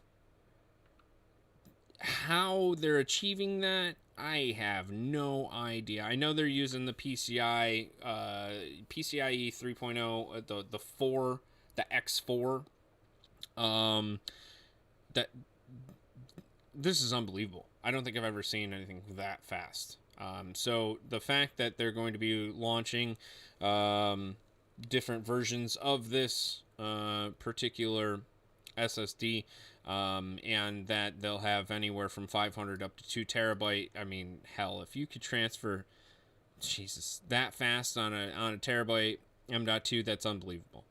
how they're achieving that, I have no idea. I know they're using the PCIe 3.0, the X4. That this is unbelievable. I don't think I've ever seen anything that fast. So the fact that they're going to be launching different versions of this particular SSD, and that they'll have anywhere from 500 up to 2 terabyte. I mean, hell, if you could transfer, Jesus, that fast on a terabyte M.2, that's unbelievable.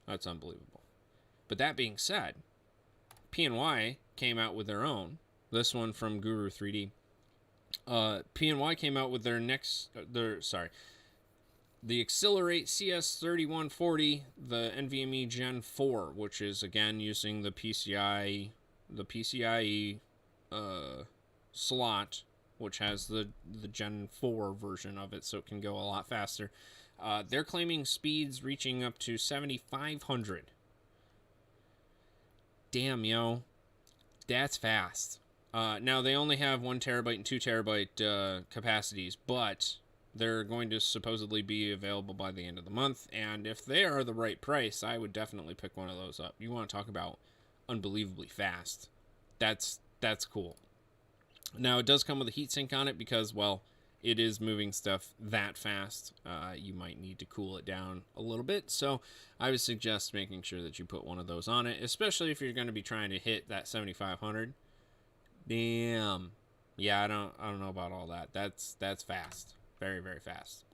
That's unbelievable. But that being said, PNY came out with their own. This one from Guru 3D. PNY came out with the Accelerate CS3140, the NVMe Gen 4, which is again using the PCIe slot, which has the Gen 4 version of it, so it can go a lot faster. They're claiming speeds reaching up to 7,500. Damn, yo. That's fast. Now, they only have 1 terabyte and 2 terabyte capacities, but they're going to supposedly be available by the end of the month, and if they are the right price, I would definitely pick one of those up. You want to talk about unbelievably fast. That's cool. Now, it does come with a heatsink on it because, well, it is moving stuff that fast. You might need to cool it down a little bit, so I would suggest making sure that you put one of those on it, especially if you're going to be trying to hit that 7,500. Damn. Yeah, I don't know about all that. That's fast. Very, very fast.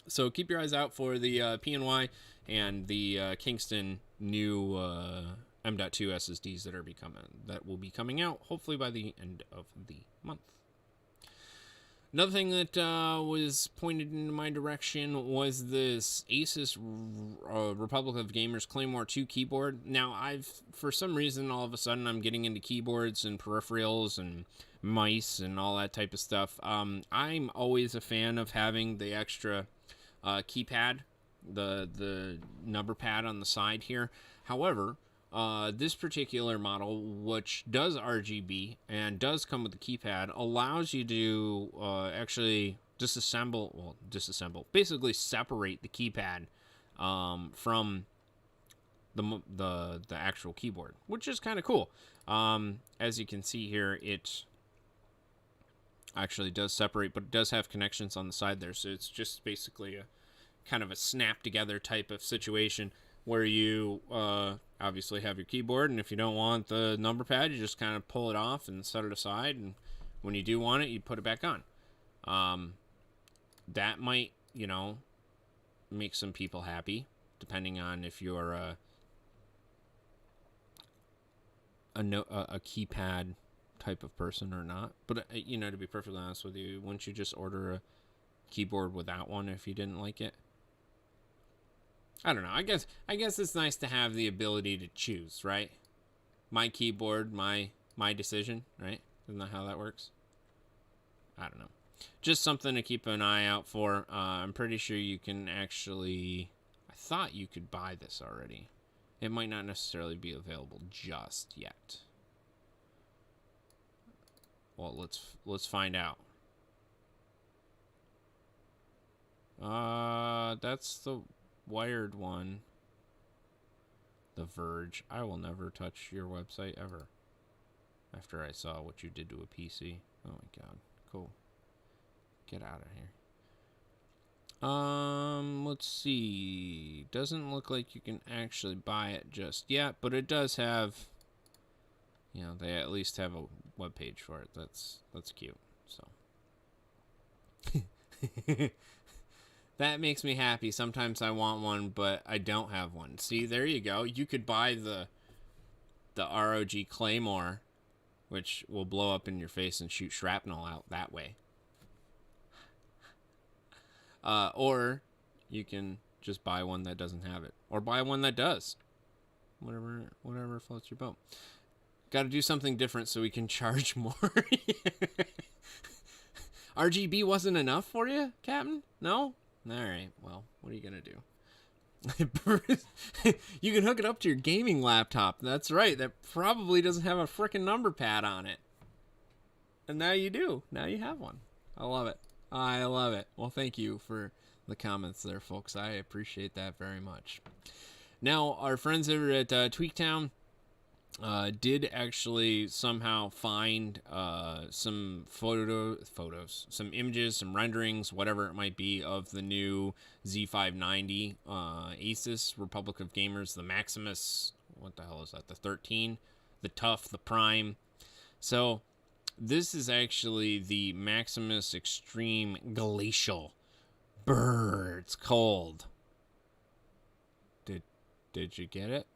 So keep your eyes out for the PNY and the Kingston new M.2 SSDs that will be coming out hopefully by the end of the month. Another thing that was pointed in my direction was this Asus Republic of Gamers Claymore 2 keyboard. Now, for some reason, all of a sudden, I'm getting into keyboards and peripherals and mice and all that type of stuff. I'm always a fan of having the extra keypad, the number pad on the side here. However, this particular model, which does RGB and does come with the keypad, allows you to actually basically separate the keypad from the actual keyboard, which is kind of cool. As you can see here, it actually does separate, but it does have connections on the side there, so it's just basically a kind of a snap together type of situation where you obviously have your keyboard, and if you don't want the number pad, you just kind of pull it off and set it aside, and when you do want it, you put it back on. That might, make some people happy, depending on if you're a keypad type of person or not. But, to be perfectly honest with you, wouldn't you just order a keyboard without one if you didn't like it? I don't know. I guess it's nice to have the ability to choose, right? My keyboard, my decision, right? Isn't that how that works? I don't know. Just something to keep an eye out for. I'm pretty sure you can actually... I thought you could buy this already. It might not necessarily be available just yet. Well, let's find out. That's the wired one. The Verge. I will never touch your website ever. After I saw what you did to a PC. Oh my god. Cool. Get out of here. Let's see. Doesn't look like you can actually buy it just yet, but it does have, they at least have a web page for it. That's cute. So that makes me happy. Sometimes I want one, but I don't have one. See, there you go. You could buy the ROG Claymore, which will blow up in your face and shoot shrapnel out that way. Or you can just buy one that doesn't have it, or buy one that does. Whatever floats your boat. Got to do something different so we can charge more. RGB wasn't enough for you, Captain? No? Alright, well, what are you going to do? You can hook it up to your gaming laptop. That's right. That probably doesn't have a frickin' number pad on it. And now you do. Now you have one. I love it. I love it. Well, thank you for the comments there, folks. I appreciate that very much. Now, our friends over at Tweaktown did actually somehow find some photos, some images, some renderings, whatever it might be, of the new Z590 Asus Republic of Gamers, the Maximus. What the hell is that? The 13, the Tough, the Prime. So this is actually the Maximus Extreme Glacial. Brrr, it's cold. Did you get it?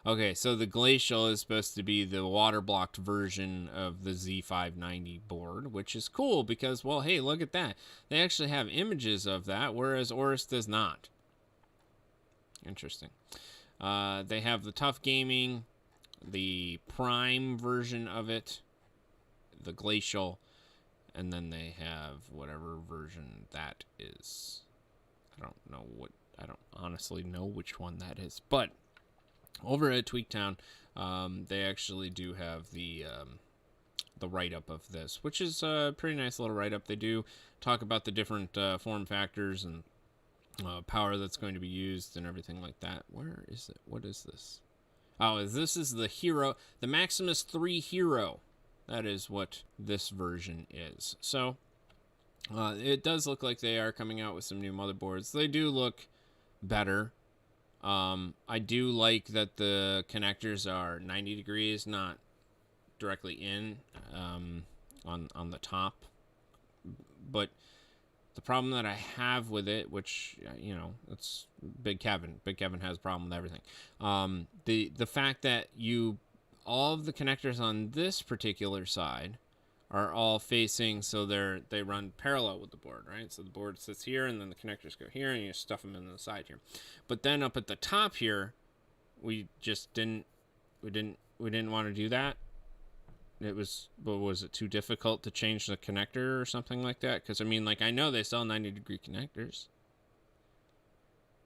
Okay, so the Glacial is supposed to be the water-blocked version of the Z590 board, which is cool because, well, hey, look at that. They actually have images of that, whereas Aorus does not. Interesting. They have the Tough Gaming, the Prime version of it, the Glacial, and then they have whatever version that is. I don't honestly know which one that is, but over at Tweaktown, they actually do have the write-up of this, which is a pretty nice little write-up. They do talk about the different form factors and power that's going to be used and everything like that. Where is it? What is this? Oh, this is the Hero, the Maximus 3 Hero. That is what this version is. So it does look like they are coming out with some new motherboards. They do look better. I do like that the connectors are 90 degrees, not directly in on the top. But the problem that I have with it, which, you know, it's BIGKevin. BIGKevin has a problem with everything. The fact that all of the connectors on this particular side are all facing, so they run parallel with the board, right? So the board sits here, and then the connectors go here, and you stuff them into the side here. But then up at the top here, we didn't want to do that. It was, what was it, too difficult to change the connector or something like that? Because I mean, like, I know they sell 90-degree connectors.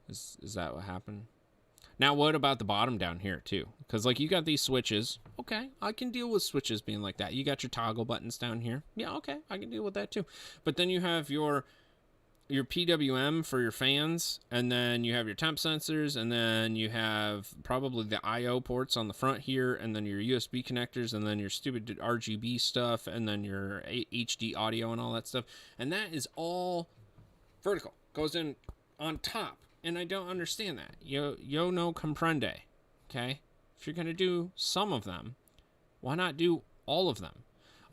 Is that what happened? Now, what about the bottom down here, too? Because, like, you got these switches. Okay, I can deal with switches being like that. You got your toggle buttons down here. Yeah, okay, I can deal with that, too. But then you have your PWM for your fans, and then you have your temp sensors, and then you have probably the I/O ports on the front here, and then your USB connectors, and then your stupid RGB stuff, and then your HD audio and all that stuff. And that is all vertical. Goes in on top. And I don't understand that. Yo no comprende. Okay? If you're going to do some of them, why not do all of them?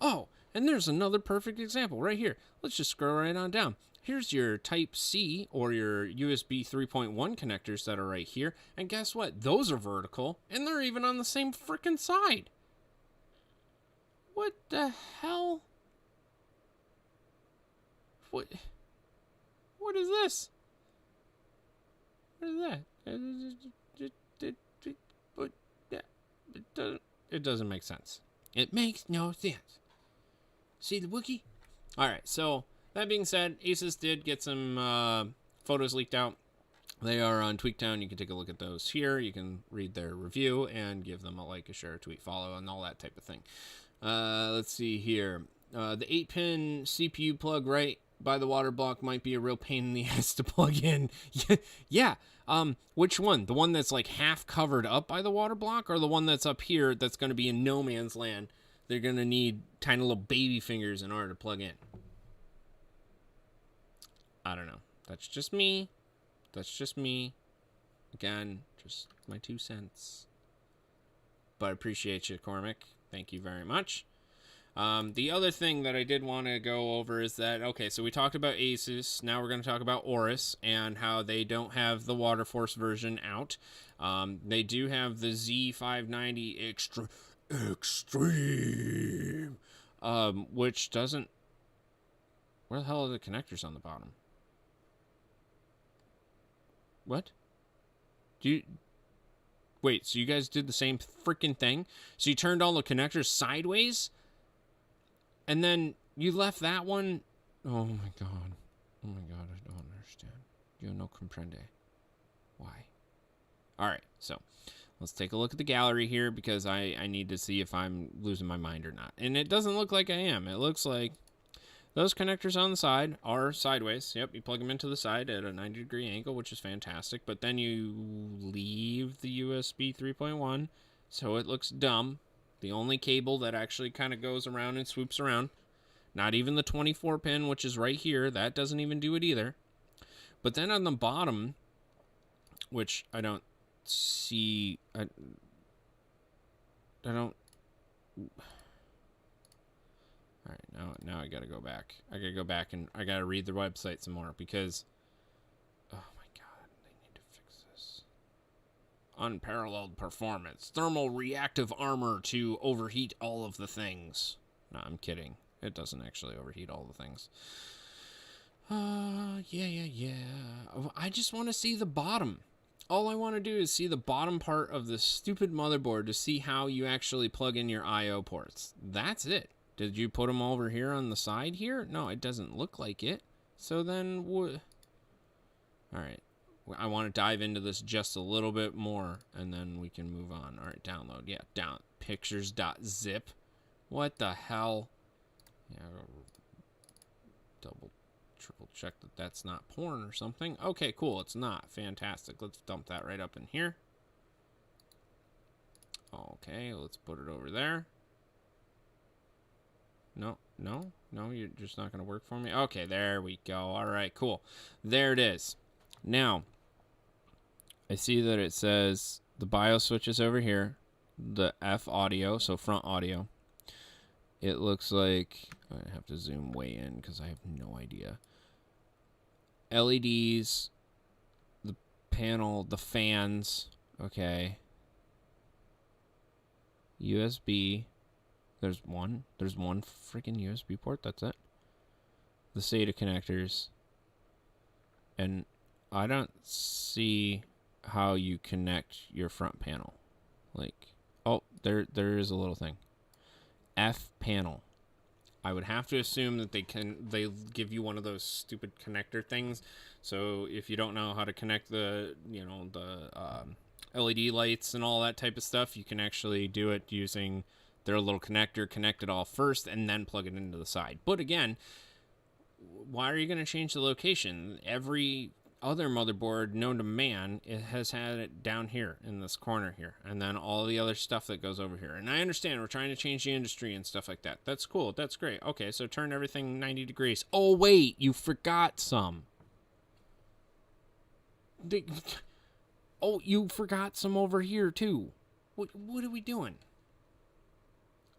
Oh, and there's another perfect example right here. Let's just scroll right on down. Here's your Type-C or your USB 3.1 connectors that are right here. And guess what? Those are vertical, and they're even on the same freaking side. What the hell? What is this? What is that? It doesn't make sense. It makes no sense. See the Wookiee? Alright, so that being said, Asus did get some photos leaked out. They are on Tweaktown. You can take a look at those here. You can read their review and give them a like, a share, a tweet, follow, and all that type of thing. Let's see here. The 8-pin CPU plug right by the water block might be a real pain in the ass to plug in. Yeah. Which one? The one that's like half covered up by the water block, or the one that's up here that's going to be in no man's land? They're going to need tiny little baby fingers in order to plug in. I don't know. That's just me. Again, just my 2 cents. But I appreciate you, Cormac. Thank you very much. The other thing that I did want to go over is that, okay, so we talked about Asus. Now we're going to talk about Aorus and how they don't have the Water Force version out. They do have the Z590 Extreme, which doesn't... Where the hell are the connectors on the bottom? What? Do you... Wait, so you guys did the same freaking thing? So you turned all the connectors sideways? And then you left that one... Oh my god. Oh my god, I don't understand. Yo no comprende. Why? Alright, so let's take a look at the gallery here because I need to see if I'm losing my mind or not. And it doesn't look like I am. It looks like those connectors on the side are sideways. Yep, you plug them into the side at a 90-degree angle, which is fantastic. But then you leave the USB 3.1, so it looks dumb. The only cable that actually kind of goes around and swoops around. Not even the 24 pin, which is right here. That doesn't even do it either. But then on the bottom, which I don't see... I don't... All right, now I gotta go back. I gotta go back and I gotta read the website some more because, oh my god, they need to fix this. Unparalleled performance, thermal reactive armor to overheat all of the things. No, I'm kidding. It doesn't actually overheat all the things. Yeah. I just want to see the bottom. All I want to do is see the bottom part of this stupid motherboard to see how you actually plug in your I/O ports. That's it. Did you put them over here on the side here? No, it doesn't look like it. So then what? All right. I want to dive into this just a little bit more, and then we can move on. All right, download. Yeah, down. Pictures.zip. What the hell? Yeah, double, triple check that that's not porn or something. Okay, cool. It's not. Fantastic. Let's dump that right up in here. Okay, let's put it over there. No, you're just not going to work for me. Okay, there we go. All right, cool. There it is. Now, I see that it says the BIOS switch is over here. The F audio, so front audio. It looks like, I have to zoom way in because I have no idea. LEDs, the panel, the fans, okay. USB. There's one freaking USB port, that's it. The SATA connectors. And I don't see how you connect your front panel. Like, oh, there is a little thing. F panel. I would have to assume that they give you one of those stupid connector things. So if you don't know how to connect the LED lights and all that type of stuff, you can actually do it using their little connector, connect it all first, and then plug it into the side. But again, why are you going to change the location? Every other motherboard known to man, it has had it down here in this corner here, and then all the other stuff that goes over here. And I understand we're trying to change the industry and stuff like that. That's cool. That's great. Okay, so turn everything 90 degrees. Oh, wait, you forgot some. Oh, you forgot some over here, too. What are we doing?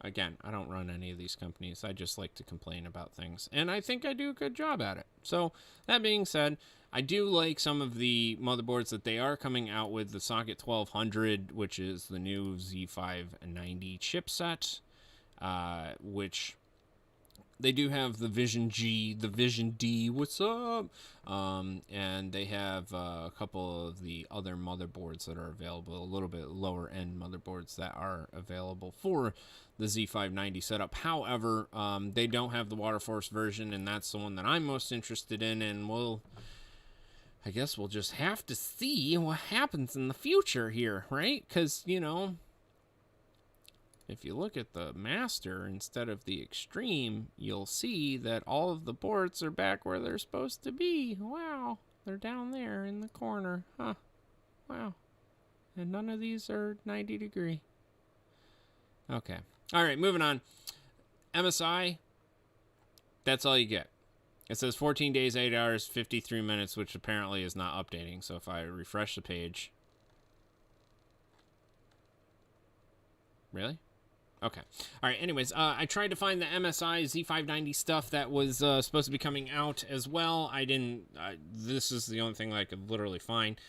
Again, I don't run any of these companies. I just like to complain about things. And I think I do a good job at it. So, that being said, I do like some of the motherboards that they are coming out with. The Socket 1200, which is the new Z590 chipset, which they do have the Vision G, the Vision D, what's up? And they have a couple of the other motherboards that are available, a little bit lower end motherboards that are available for the Z590 setup. However, they don't have the Waterforce version, and that's the one that I'm most interested in, and I guess we'll just have to see what happens in the future here, right? Because, you know, if you look at the master instead of the extreme, you'll see that all of the ports are back where they're supposed to be. Wow, they're down there in the corner. Huh, wow. And none of these are 90 degree. Okay, all right, moving on. MSI, that's all you get. It says 14 days, 8 hours, 53 minutes, which apparently is not updating. So if I refresh the page. Really? Okay. All right. Anyways, I tried to find the MSI Z590 stuff that was supposed to be coming out as well. I didn't. This is the only thing that I could literally find,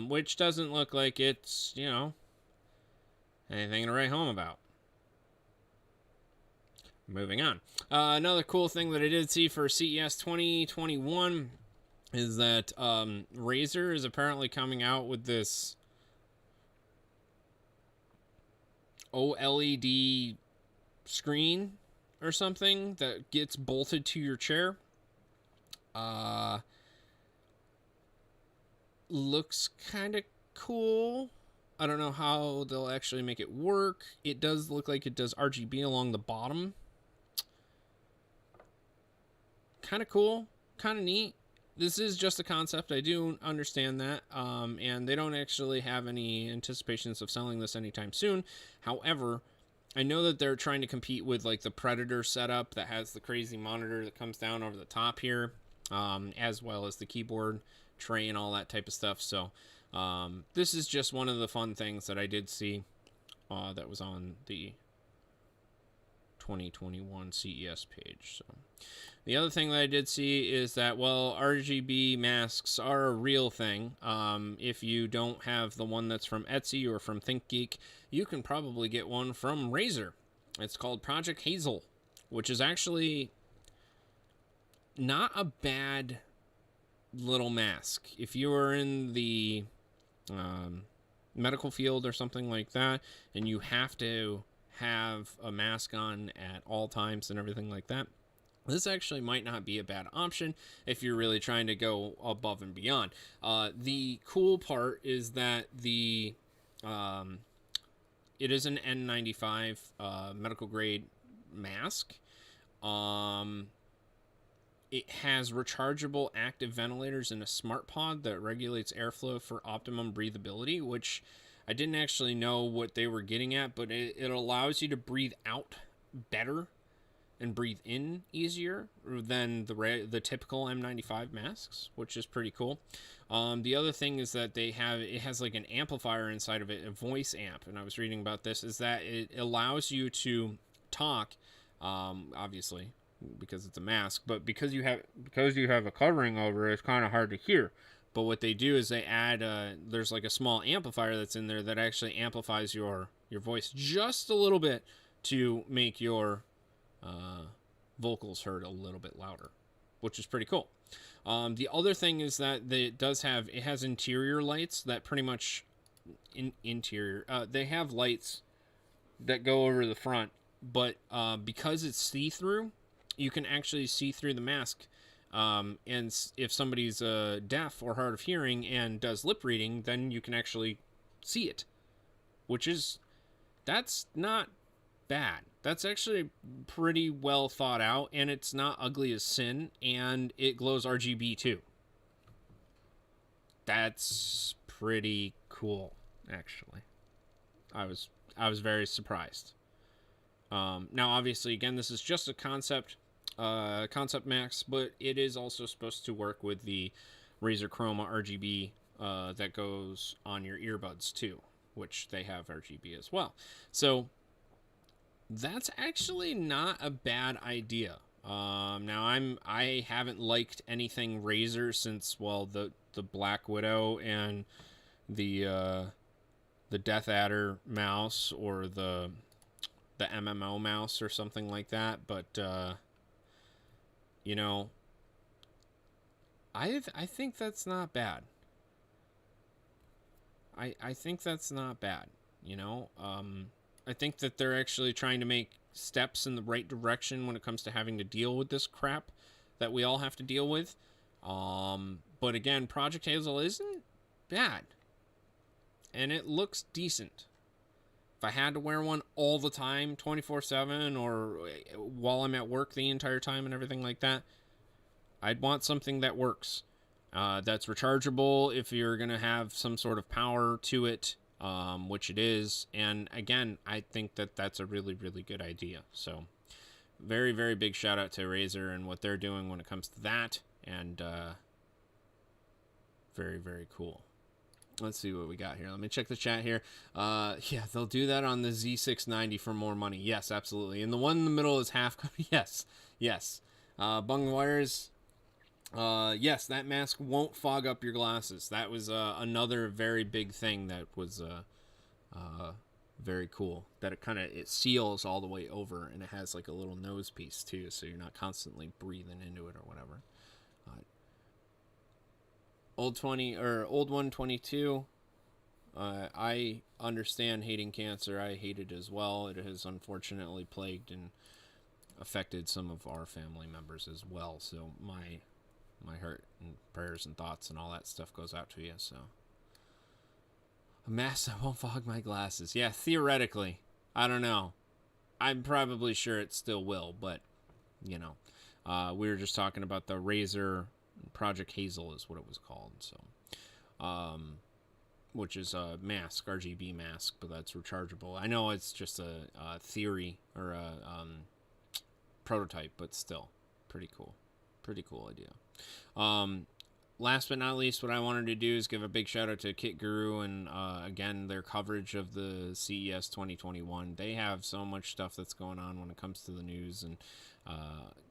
which doesn't look like it's, you know, anything to write home about. Moving on. Another cool thing that I did see for CES 2021 is that Razer is apparently coming out with this OLED screen or something that gets bolted to your chair. Looks kind of cool. I don't know how they'll actually make it work. It does look like it does RGB along the bottom. Kind of cool, kind of neat. This is just a concept. I do understand that. And they don't actually have any anticipations of selling this anytime soon. However, I know that they're trying to compete with like the Predator setup that has the crazy monitor that comes down over the top here, as well as the keyboard tray and all that type of stuff. So this is just one of the fun things that I did see that was on the 2021 CES page. So the other thing that I did see is that, well, RGB masks are a real thing. If you don't have the one that's from Etsy or from ThinkGeek, you can probably get one from Razer. It's called Project Hazel, which is actually not a bad little mask. If you are in the medical field or something like that, and you have to have a mask on at all times and everything like that, this actually might not be a bad option if you're really trying to go above and beyond. The cool part is that it is an N95 medical grade mask. It has rechargeable active ventilators and a smart pod that regulates airflow for optimum breathability, which I didn't actually know what they were getting at, but it allows you to breathe out better and breathe in easier than the typical M95 masks, which is pretty cool. The other thing is that it has like an amplifier inside of it, a voice amp, and I was reading about this, is that it allows you to talk, obviously, because it's a mask, but because you have a covering over it, it's kind of hard to hear. But what they do is they add there's like a small amplifier that's in there that actually amplifies your voice just a little bit to make your vocals heard a little bit louder, which is pretty cool. The other thing is that it has interior lights that pretty much they have lights that go over the front, but because it's see-through, you can actually see through the mask. And if somebody's deaf or hard of hearing and does lip reading, then you can actually see it, that's not bad. That's actually pretty well thought out, and it's not ugly as sin, and it glows RGB too. That's pretty cool, actually. I was very surprised. Now, obviously, again, this is just a concept max, but it is also supposed to work with the Razer Chroma RGB that goes on your earbuds too, which they have RGB as well. So that's actually not a bad idea. Now I haven't liked anything Razer since, well, the Black Widow and the Death Adder mouse, or the MMO mouse or something like that, but you know, I think that's not bad. I think that's not bad, you know. I think that they're actually trying to make steps in the right direction when it comes to having to deal with this crap that we all have to deal with. But again, Project Hazel isn't bad, and it looks decent. If I had to wear one all the time, 24/7, or while I'm at work the entire time and everything like that, I'd want something that works. That's rechargeable if you're going to have some sort of power to it, which it is. And again, I think that that's a really, really good idea. So very, very big shout out to Razer and what they're doing when it comes to that. And very, very cool. Let's see what we got here. Let me check the chat here. Yeah, they'll do that on the Z690 for more money. Yes, absolutely. And the one in the middle is half. Yes, yes. Bung wires. Yes, that mask won't fog up your glasses. That was another very big thing that was very cool. That it seals all the way over, and it has like a little nose piece too, so you're not constantly breathing into it or whatever. Old 122. I understand hating cancer. I hate it as well. It has unfortunately plagued and affected some of our family members as well. So my heart and prayers and thoughts and all that stuff goes out to you. So a mask that won't fog my glasses. Yeah, theoretically, I don't know. I'm probably sure it still will, but you know, we were just talking about the Razer Project Hazel is what it was called. So, which is a mask, RGB mask, but that's rechargeable. I know it's just a theory or a prototype, but still pretty cool. Pretty cool idea. Last but not least, what I wanted to do is give a big shout out to Kit Guru and again their coverage of the CES 2021. They have so much stuff that's going on when it comes to the news and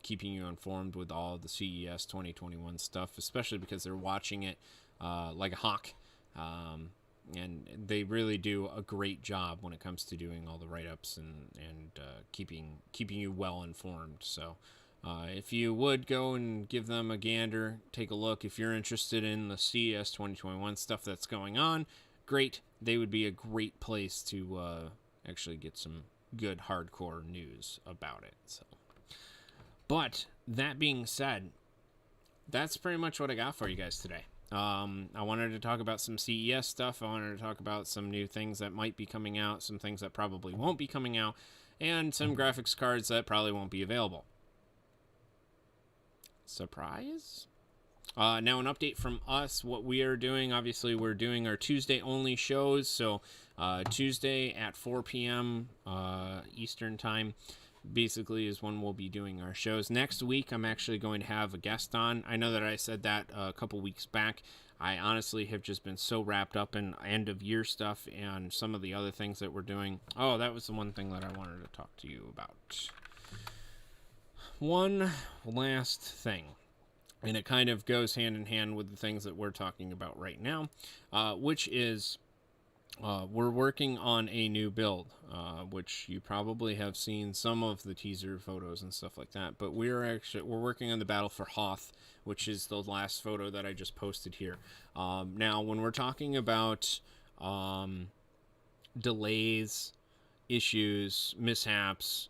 keeping you informed with all the CES 2021 stuff, especially because they're watching it like a hawk. And they really do a great job when it comes to doing all the write-ups and keeping you well informed. So if you would go and give them a gander, take a look. If you're interested in the CES 2021 stuff that's going on, great. They would be a great place to actually get some good hardcore news about it. So, but that being said, that's pretty much what I got for you guys today. I wanted to talk about some CES stuff. I wanted to talk about some new things that might be coming out, some things that probably won't be coming out, and some graphics cards that probably won't be available. Surprise? Now an update from us, what we are doing. Obviously, we're doing our Tuesday only shows. So Tuesday at 4 p.m. Eastern time basically is when we'll be doing our shows. Next week, I'm actually going to have a guest on. I know that I said that a couple weeks back. I honestly have just been so wrapped up in end of year stuff and some of the other things that we're doing. Oh, that was the one thing that I wanted to talk to you about. One last thing, and it kind of goes hand in hand with the things that we're talking about right now, which is we're working on a new build, which you probably have seen some of the teaser photos and stuff like that. But we're working on the Battle for Hoth, which is the last photo that I just posted here. Now, when we're talking about delays, issues, mishaps,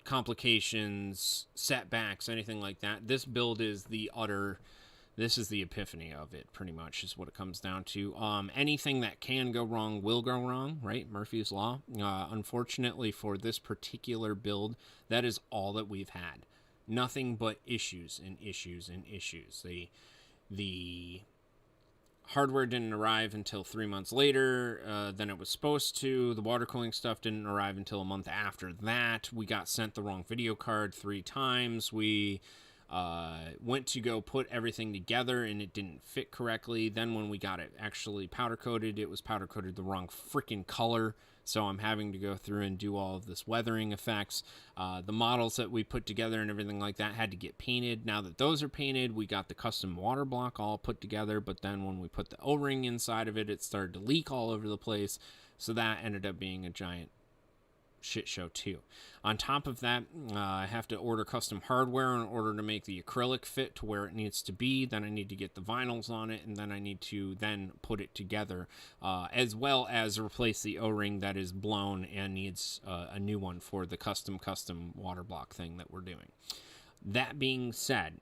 complications, setbacks, anything like that, this build is this is the epiphany of it, pretty much, is what it comes down to. Anything that can go wrong will go wrong, right? Murphy's Law. Unfortunately, for this particular build, that is all that we've had. Nothing but issues and issues and issues. The hardware didn't arrive until 3 months later than it was supposed to. The water cooling stuff didn't arrive until a month after that. We got sent the wrong video card 3 times. We went to go put everything together and it didn't fit correctly. Then when we got it actually powder coated, it was powder coated the wrong freaking color. So I'm having to go through and do all of this weathering effects. The models that we put together and everything like that had to get painted. Now that those are painted, we got the custom water block all put together. But then when we put the O-ring inside of it, it started to leak all over the place. So that ended up being a giant shit show too. On top of that, I have to order custom hardware in order to make the acrylic fit to where it needs to be. Then I need to get the vinyls on it, and then I need to then put it together, as well as replace the O-ring that is blown and needs a new one for the custom water block thing that we're doing. That being said,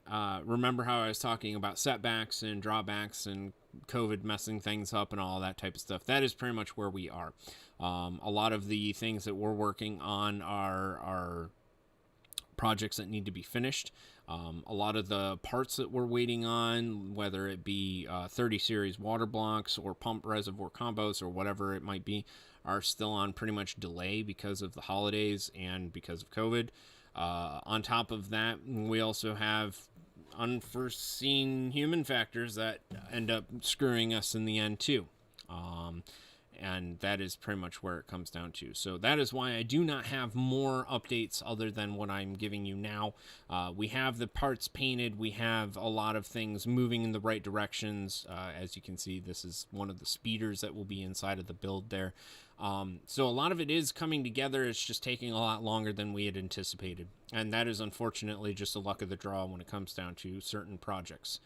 remember how I was talking about setbacks and drawbacks and COVID messing things up and all that type of stuff? That is pretty much where we are. A lot of the things that we're working on are projects that need to be finished. A lot of the parts that we're waiting on, whether it be 30 series water blocks or pump reservoir combos or whatever it might be, are still on pretty much delay because of the holidays and because of COVID. On top of that, we also have unforeseen human factors that end up screwing us in the end too. And that is pretty much where it comes down to. So that is why I do not have more updates other than what I'm giving you now. We have the parts painted. We have a lot of things moving in the right directions. As you can see, this is one of the speeders that will be inside of the build there. So a lot of it is coming together. It's just taking a lot longer than we had anticipated. And that is unfortunately just the luck of the draw when it comes down to certain projects.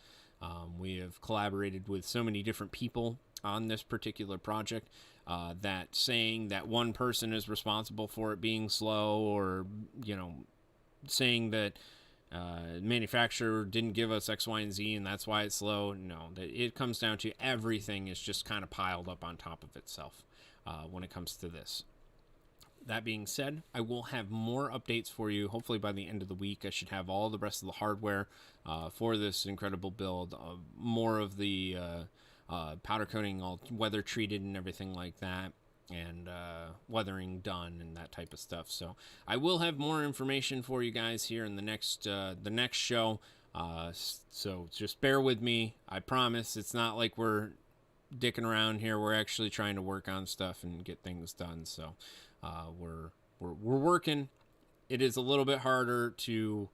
We have collaborated with so many different people on this particular project that saying that one person is responsible for it being slow, or, saying that manufacturer didn't give us X, Y, and Z and that's why it's slow. No, it comes down to everything is just kind of piled up on top of itself when it comes to this. That being said, I will have more updates for you. Hopefully by the end of the week, I should have all the rest of the hardware for this incredible build. More of the powder coating all weather treated and everything like that, and weathering done and that type of stuff. So I will have more information for you guys here in the next show. So just bear with me. I promise it's not like we're dicking around here. We're actually trying to work on stuff and get things done. So we're working. It is a little bit harder to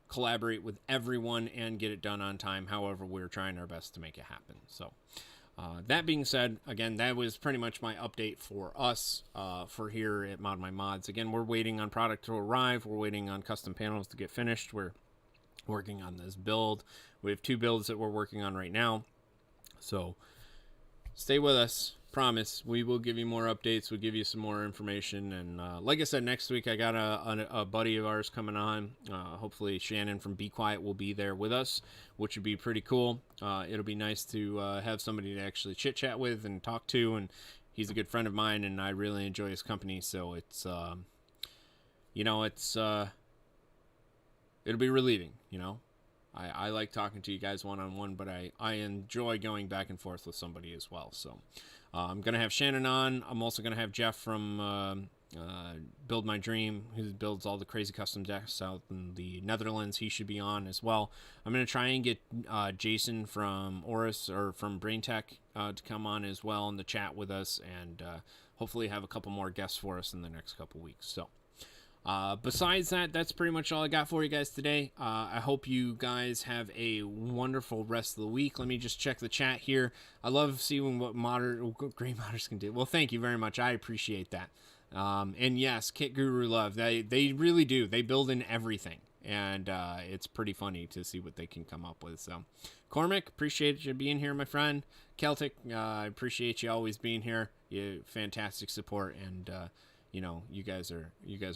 collaborate with everyone and get it done on time. However, we're trying our best to make it happen. So that being said, again, that was pretty much my update for us for here at ModMyMods. Again, we're waiting on product to arrive. We're waiting on custom panels to get finished. We're working on this build. We have 2 builds that we're working on right now. So stay with us. Promise we will give you more updates. We'll give you some more information. And like I said, next week I got a buddy of ours coming on. Hopefully Shannon from Be Quiet will be there with us, which would be pretty cool. It'll be nice to have somebody to actually chit chat with and talk to. And he's a good friend of mine, and I really enjoy his company. So it's it'll be relieving. I like talking to you guys one-on-one, but I enjoy going back and forth with somebody as well. So I'm going to have Shannon on. I'm also going to have Jeff from Build My Dream, who builds all the crazy custom decks out in the Netherlands. He should be on as well. I'm going to try and get Jason from Oris or from Brain Tech to come on as well in the chat with us, and hopefully have a couple more guests for us in the next couple weeks. So besides that, that's pretty much all I got for you guys today. I hope you guys have a wonderful rest of the week. Let me just check the chat here. I love seeing what gray modders can do. Well, thank you very much. I appreciate that. And yes, Kit Guru Love. They really do. They build in everything. And it's pretty funny to see what they can come up with. So, Cormac, appreciate you being here, my friend. Celtic, I appreciate you always being here. You fantastic support, and you guys are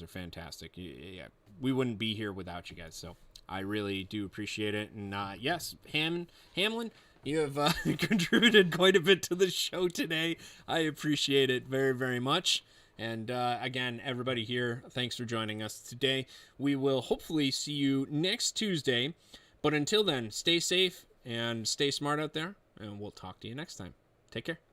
fantastic. Yeah, we wouldn't be here without you guys. So I really do appreciate it. And yes, Hamlin, you have contributed quite a bit to the show today. I appreciate it very, very much. And again, everybody here, thanks for joining us today. We will hopefully see you next Tuesday. But until then, stay safe and stay smart out there. And we'll talk to you next time. Take care.